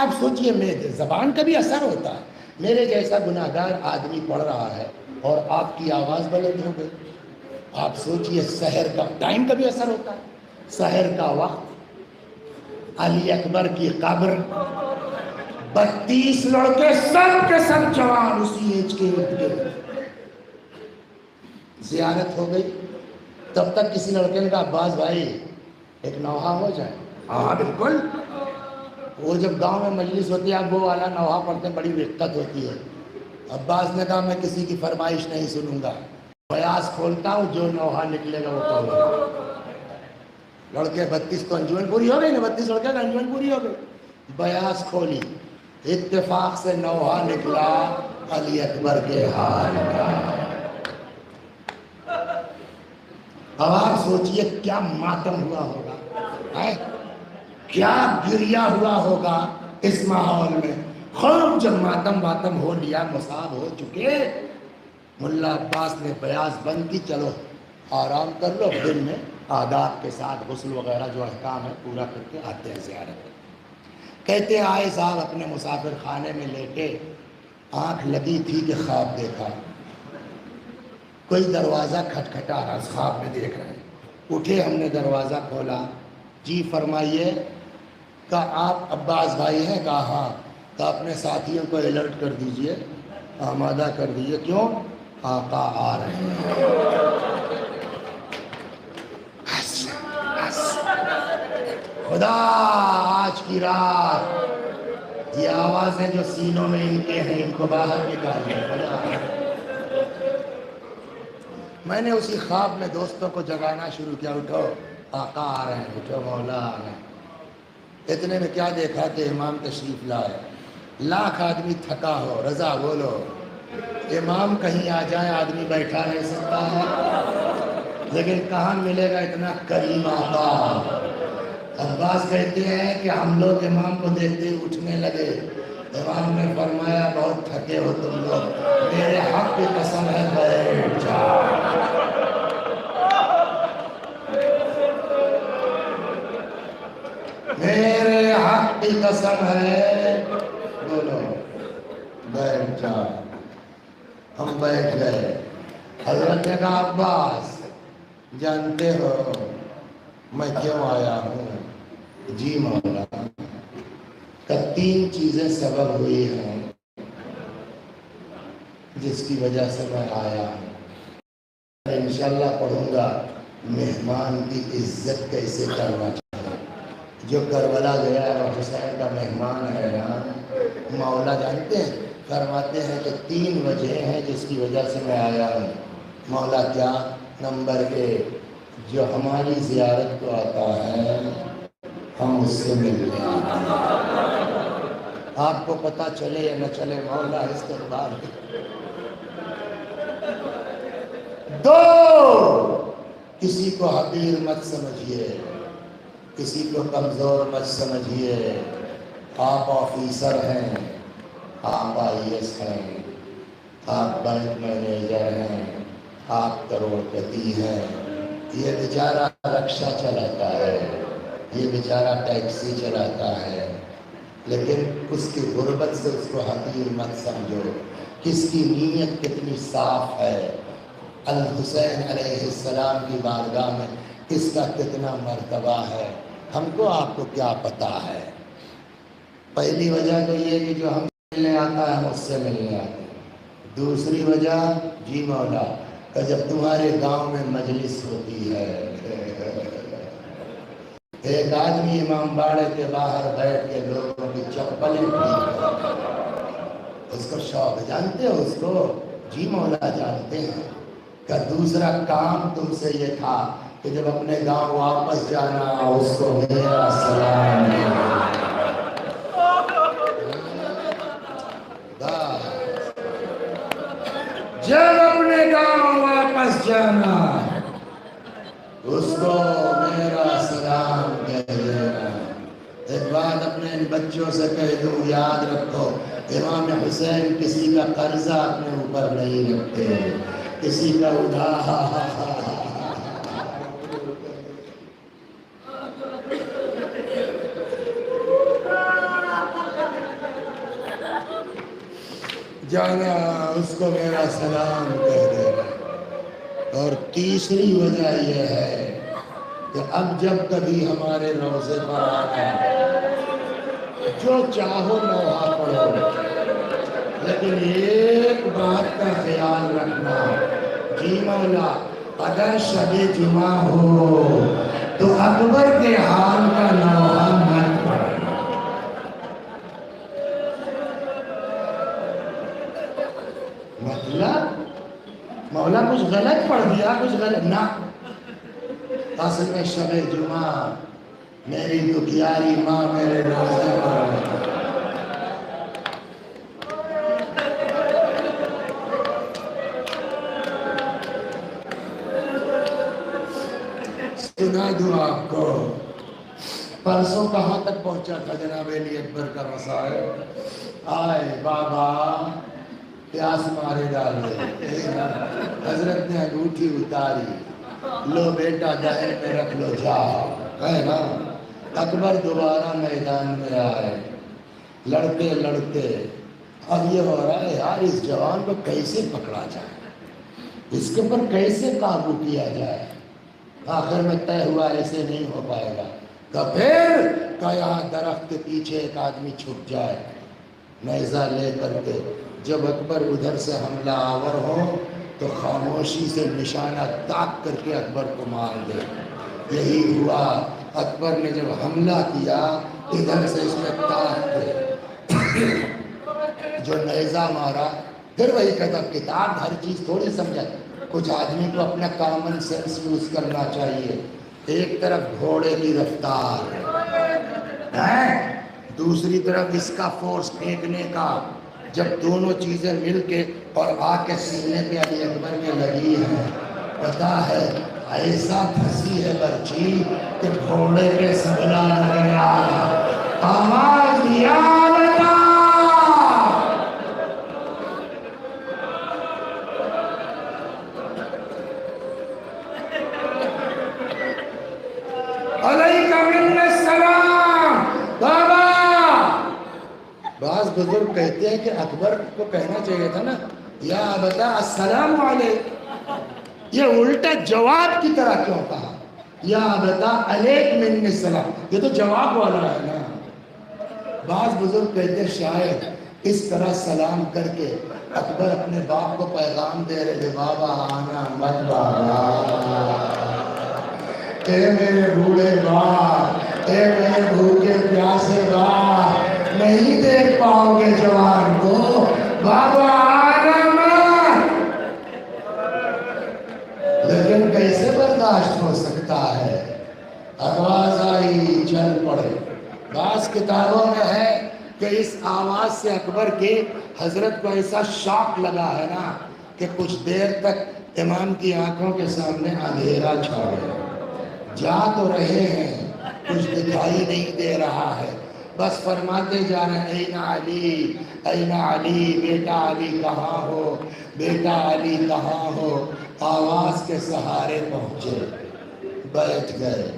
آپ سوچئے میرے زبان کا بھی اثر ہوتا ہے، میرے جیسا گناہگار آدمی پڑھ رہا ہے اور آپ کی آواز بلند ہو گئی، آپ سوچئے سحر کا ٹائم کا بھی اثر ہوتا ہے۔ سحر کا وقت، علی اکبر کی قبر، 32 لڑکے سب کے سب جوان اسی ایج کے ارد گرد، زیارت ہو گئی۔ تب تک کسی لڑکے نے کہا عباس بھائی ایک نوحہ ہو جائے۔ ہاں بالکل۔ وہ جب گاؤں میں مجلس ہوتی ہے وہ والا نوحہ پڑھتے بڑی دقت ہوتی ہے۔ عباس نے کہا میں کسی کی فرمائش نہیں سنوں گا، بیاس کھولتا ہوں، جو نوحہ نکلے گا وہ کہوں گا۔ لڑکے 32 تو انجمن پوری ہو گئی نا، 32 لڑکے کا انجمن پوری ہو گئی، بیاس کھولی، اتفاق سے نوحہ نکلا علی اکبر کے حال کا۔ اب آپ سوچئے کیا ماتم ہوا ہوگا، کیا گریہ ہوا ہوگا اس ماحول میں۔ خوب جب ماتم ہو لیا، مصاب ہو چکے، ملا عباس نے بیاس بند کی، چلو آرام کر لو، دن میں آداب کے ساتھ غسل وغیرہ جو احکام ہے پورا کر کے آتے ہیں زیارت۔ کہتے آئے صاحب اپنے مسافر خانے میں لیٹے، آنکھ لگی تھی کہ خواب دیکھا، کوئی دروازہ کھٹکھٹا رہا، خواب میں دیکھ رہے ہیں۔ اٹھے، ہم نے دروازہ کھولا، جی فرمائیے۔ کہا آپ عباس بھائی ہیں؟ کہا ہاں۔ کہا اپنے ساتھیوں کو الرٹ کر دیجئے، آمادہ کر دیجئے، کیوں؟ آقا آ رہے ہیں۔ خدا آج کی رات یہ آوازیں جو سینوں میں ان کے ہیں ان کو باہر نکال دیں خدا۔ میں نے اسی خواب میں دوستوں کو جگانا شروع کیا، اٹھو آقا آ رہے ہیں، اٹھو مولا آ رہے ہیں۔ اتنے میں کیا دیکھا کہ امام تشریف لائے۔ لاکھ آدمی تھکا ہو، رضا بولو، امام کہیں آ جائیں آدمی بیٹھا رہ سکتا ہے، لیکن کہاں ملے گا اتنا کریم آقا۔ عباس کہتے ہیں کہ ہم لوگ امام کو دیکھتے ہی اٹھنے لگے، امام نے فرمایا بہت تھکے ہو تم لوگ، میرے حق کی قسم ہے بیٹھ جاؤ۔ میرے حق کی قسم ہے، بولو بیٹھ جاؤ۔ ہم بیٹھ گئے۔ حضرت نے کہا عباس جانتے ہو میں کیوں آیا ہوں؟ جی مولا۔ کہ 3 چیزیں سبب ہوئی ہیں جس کی وجہ سے میں آیا ہوں۔ انشاءاللہ پڑھوں گا مہمان کی عزت کیسے کرنا چاہیے۔ جو کربلا گیا اور حسین کا مہمان ہے نا، مولا جانتے ہیں فرماتے ہیں کہ 3 وجہ ہیں جس کی وجہ سے میں آیا ہوں۔ مولا کیا؟ نمبر 1، جو ہماری زیارت کو آتا ہے ہم اس سے ملتے ہیں، آپ کو پتہ چلے یا نہ چلے مولا استقبال۔ 2، کسی کو حقیر مت سمجھیے، کسی کو کمزور مت سمجھیے۔ آپ آفیسر ہیں، آپ IAS ہیں، آپ بینک مینیجر ہیں، آپ کروڑپتی ہیں، یہ بیچارہ رکشہ چلاتا ہے، یہ بیچارہ ٹیکسی چلاتا ہے، لیکن اس کی غربت سے اس کو حقیر مت سمجھو۔ کس کی نیت کتنی صاف ہے، الحسین علیہ السلام کی بارگاہ میں اس کا کتنا مرتبہ ہے، ہم کو آپ کو کیا پتہ ہے۔ پہلی وجہ تو یہ کہ جو ہم ملنے آتا ہے مجھ سے ملنے آتا ہے۔ دوسری وجہ، جی مولا، کہ جب تمہارے گاؤں میں مجلس ہوتی ہے، ایک آدمی امام باڑے کے باہر بیٹھ کے لوگوں کی چپلیں ٹھیک، اس کو شوق، جانتے ہو اس کو؟ جی مولا جانتے ہیں۔ کہ دوسرا کام تم سے یہ تھا کہ جب اپنے گاؤں واپس جانا اس کو میرا سلام جب اپنے گاؤں واپس جانا اس کو میرا سلام کہہ دینا۔ ایک بات اپنے ان بچوں سے کہہ دوں، یاد رکھو، امام حسین کسی کا قرضہ اپنے اوپر نہیں رکھتے، کسی کا ادھار۔ جانا اس کو میرا سلام کہہ دینا۔ اور تیسری وجہ یہ ہے کہ اب جب کبھی ہمارے روضے پر آنا، جو چاہو نوحہ پڑھو، لیکن ایک بات کا خیال رکھنا، جی مولا، اگر شب جمعہ ہو تو اکبر کے حال کا نوحہ مت پڑھنا۔ مطلب مولا کچھ غلط پڑھ دیا، کچھ غلط نہ، اصل میں شب جمعہ میری دکھیاری ماں میرے روزے پر سنا دوں آپ کو۔ پرسوں کہاں تک پہنچا تھا جناب علی اکبر کا مسائل؟ آئے بابا پیاس مارے ڈال دے، حضرت نے انگوٹھی اتاری، لو بیٹا دہن میں رکھ لو، جا، ہے نا۔ اکبر دوبارہ میدان میں آئے، لڑتے لڑتے اب یہ ہو رہا ہے یار اس جوان کو کیسے پکڑا جائے، اس کے اوپر کیسے قابو کیا جائے۔ آخر میں طے ہوا ایسے نہیں ہو پائے گا، کہ پھر کہ یہاں درخت کے پیچھے ایک آدمی چھپ جائے نیزہ لے کر کے، جب اکبر ادھر سے حملہ آور ہو تو خاموشی سے نشانہ داغ کر کے اکبر کو مار دے۔ یہی ہوا، اکبر نے جب حملہ کیا ادھر سے اس میں داغ کے جو نیزہ مارا، پھر وہی کہتا کتاب ہر چیز تھوڑی سمجھا، کچھ آدمی کو اپنا کامن سینس یوز کرنا چاہیے۔ ایک طرف گھوڑے کی رفتار ہے، دوسری طرف اس کا فورس پھینکنے کا، جب دونوں چیزیں مل کے اور آ کے سینے پہ علی اکبر میں لگی ہیں، پتا ہے ایسا پھنسی ہے برچی کہ گھوڑے پہ سبلا لگ گیا، آواز دیا بیٹا، علیکم السلام بابا۔ بعض بزرگ کہتے ہیں کہ اکبر کو کہنا چاہیے تھا نا یا بتا السلام علیکم، یہ الٹا جواب کی طرح کیوں کہا یا بتا علیک من السلام، یہ تو جواب والا ہے نا۔ بعض بزرگ کہتے ہیں شاید اس طرح سلام کر کے اکبر اپنے باپ کو پیغام دے رہے تھے، بابا آنا مت بابا، اے میرے بوڑھے باپ، اے میرے بھوکے پیاسے باپ، نہیں دیکھ پاؤ گے جوان کو، بابا آنا مت۔ بعض کتابوں میں ہے کہ اس آواز سے اکبر کے حضرت کو ایسا شاک لگا ہے نا کہ کچھ دیر تک امام کی آنکھوں کے سامنے اندھیرا چھا گیا. جا تو رہے ہیں, کچھ دکھائی نہیں دے رہا ہے, بس فرماتے جا رہے ہیں این علی, این علی, بیٹا علی کہاں ہو, بیٹا علی کہاں ہو. آواز کے سہارے پہنچے, بیٹھ گئے,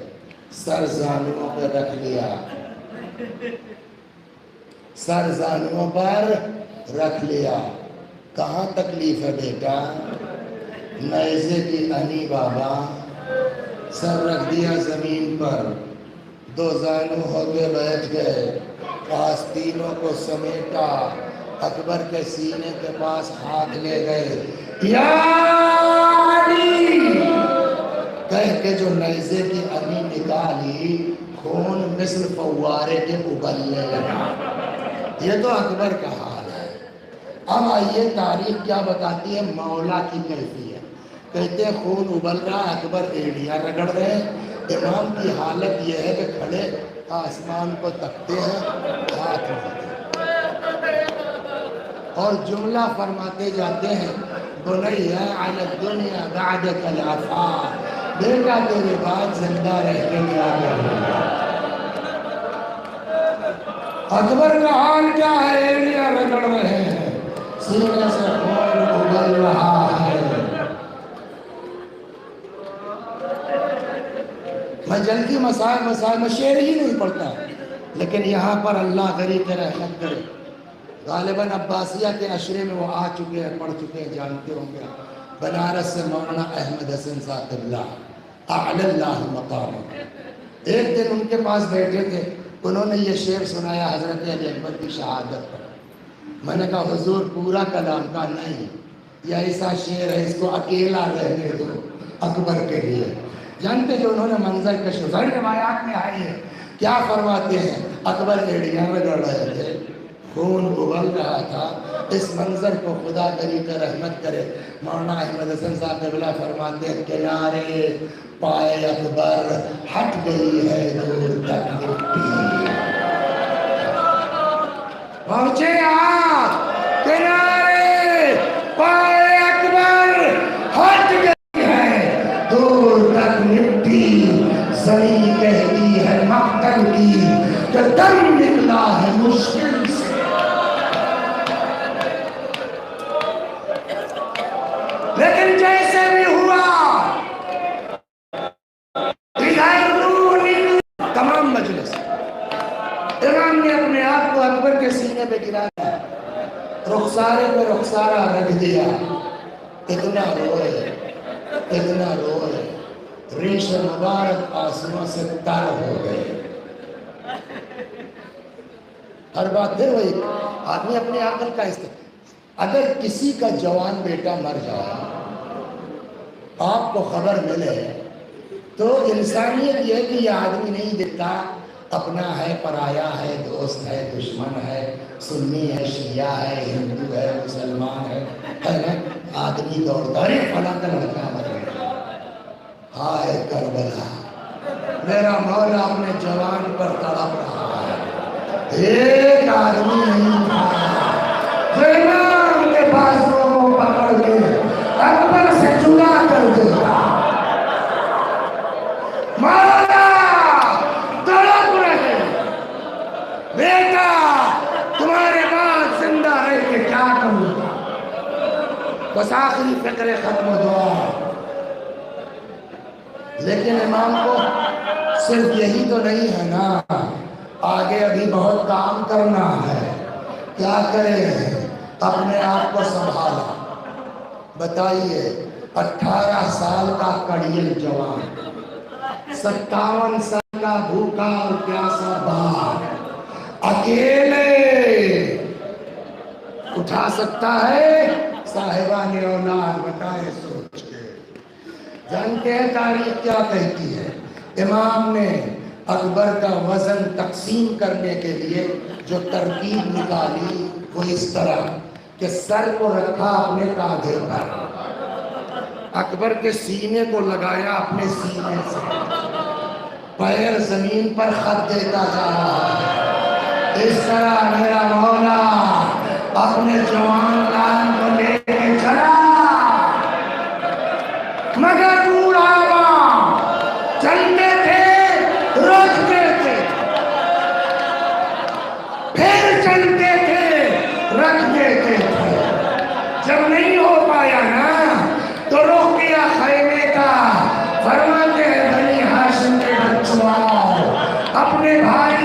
سر زانوں پہ رکھ لیا, سر زانوں پر رکھ لیا. کہاں تکلیف ہے بیٹا؟ نیزے کی انی بابا. سر رکھ دیا زمین پر, دو زانوں ہو کے بیٹھ گئے, آستینوں کو سمیٹا, اکبر کے سینے کے پاس ہاتھ لے گئے, یا علی کہہ کے جو نیزے کی انی نکالی, خون مثل فوارے کے ابلنے لگا. یہ تو اکبر کا حال ہے. اب آئیے تاریخ کیا بتاتی ہے مولا کی کیفیت. کہتے ہیں خون ابل رہا, اکبر ایڑیاں رگڑ رہے ہیں. امام کی حالت یہ ہے کہ کھڑے آسمان کو تکتے ہیں, ہاتھ مارتے اور جملہ فرماتے جاتے ہیں, بنیا علی الدنیا بعدک العفا, بیٹا تیرے بعد زندہ رہ کے کیا کروں. اکبر کا حال کیا ہے؟ ایڑیاں رگڑ رہے ہیں, سینے سے خون ابل رہا ہے. میں جلدی مسائل میں شعر ہی نہیں پڑھتا, لیکن یہاں پر اللہ غریب رحمت کرے. غالباً عباسیہ کے عشرے میں وہ آ چکے ہیں, پڑھ چکے ہیں, جانتے ہوں گے. بنارس سے مولانا احمد حسن صاحب اللہ اعلی اللہ مقام. ایک دن ان کے پاس بیٹھے تھے, انہوں نے یہ شعر سنایا حضرت علی اکبر کی شہادت پر. میں نے کہا حضور پورا کلام کا نہیں, یہ ایسا شعر ہے اس کو اکیلا رہنے دو اکبر کے لیے. جانتے جو انہوں نے منظر کش ساری روایات میں آئی ہے, کیا فرماتے ہیں؟ اکبر ایڑیاں رگڑ رہے تھے, خون ابل رہا تھا. اس منظر کو خدا کری کر رحمت کرے. مولانا احمد حسن صاحب قبلہ فرماتے ہیں کنارے پائے اکبر ہٹ گئی ہے دور تک مٹی. پہنچے آپ کنارے پائے اکبر ہٹ گئی ہے دور تک مٹی. زمین کہتی ہے مقتل کی کہ دم نکلا ہے مشکل سے. لیکن جیسے بھی ہوا تمام مجلس امام نے اپنے آپ کو اکبر کے سینے پہ گرایا, رخسارے پہ رخسارہ رکھ دیا. اتنا روئے, اتنا روئے, ریش مبارک آنسوؤں سے تر ہو گئے. ہر بات پھر وہی آدمی اپنے عقل کا استعمال. اگر کسی کا جوان بیٹا مر جائے, آپ کو خبر ملے, تو انسانیت یہ کہ یہ آدمی نہیں دیکھتا اپنا ہے پرایا ہے, دوست ہے دشمن ہے, سنی ہے شیعہ ہے, ہندو ہے مسلمان ہے نا. آدمی دوڑتا ہے فلاں کا لڑکا مر گیا, ہائے کربلا میرا مولا اپنے جوان پر تڑپ رہا ہے. ایک آدمی نہیں تھا جو امام کے بازوؤں کو پکڑ کے اکبر سے جدا کر دیتا. مولا تڑپ رہے, بیٹا تمہارے بعد زندہ رہ کے کیا کروں گا. بس آخری فکر ختم دعا. لیکن امام کو صرف یہی تو نہیں ہے نا, آگے ابھی بہت کام کرنا ہے. کیا کرے؟ اپنے آپ کو سنبھالا. بتائیے 18 سال کا کڑیل جوان, 57 سال کا بھوکا اور پیاسا باپ, اکیلے اٹھا سکتا ہے صاحبان اولاد؟ بتائے سوچ کے. جانتے ہیں تاریخ کیا کہتی ہے؟ امام نے اکبر کا وزن تقسیم کرنے کے لیے جو ترکیب نکالی وہ اس طرح کہ سر کو رکھا اپنے کاندھے پر, اکبر کے سینے کو لگایا اپنے سینے سے, پیر زمین پر خط دیتا جا رہا ہے۔ اس طرح میرا مولا اپنے جوان لال کو لے کے چلا، مگر بوڑھا چلتے تھے رکھتے تھے، پھر چلتے تھے رکھ دیتے تھے۔ جب نہیں ہو پایا نا تو رخ کیا خیمے کا، فرماتے ہیں بنی ہاشم کے بچوں آؤ، اپنے بھائی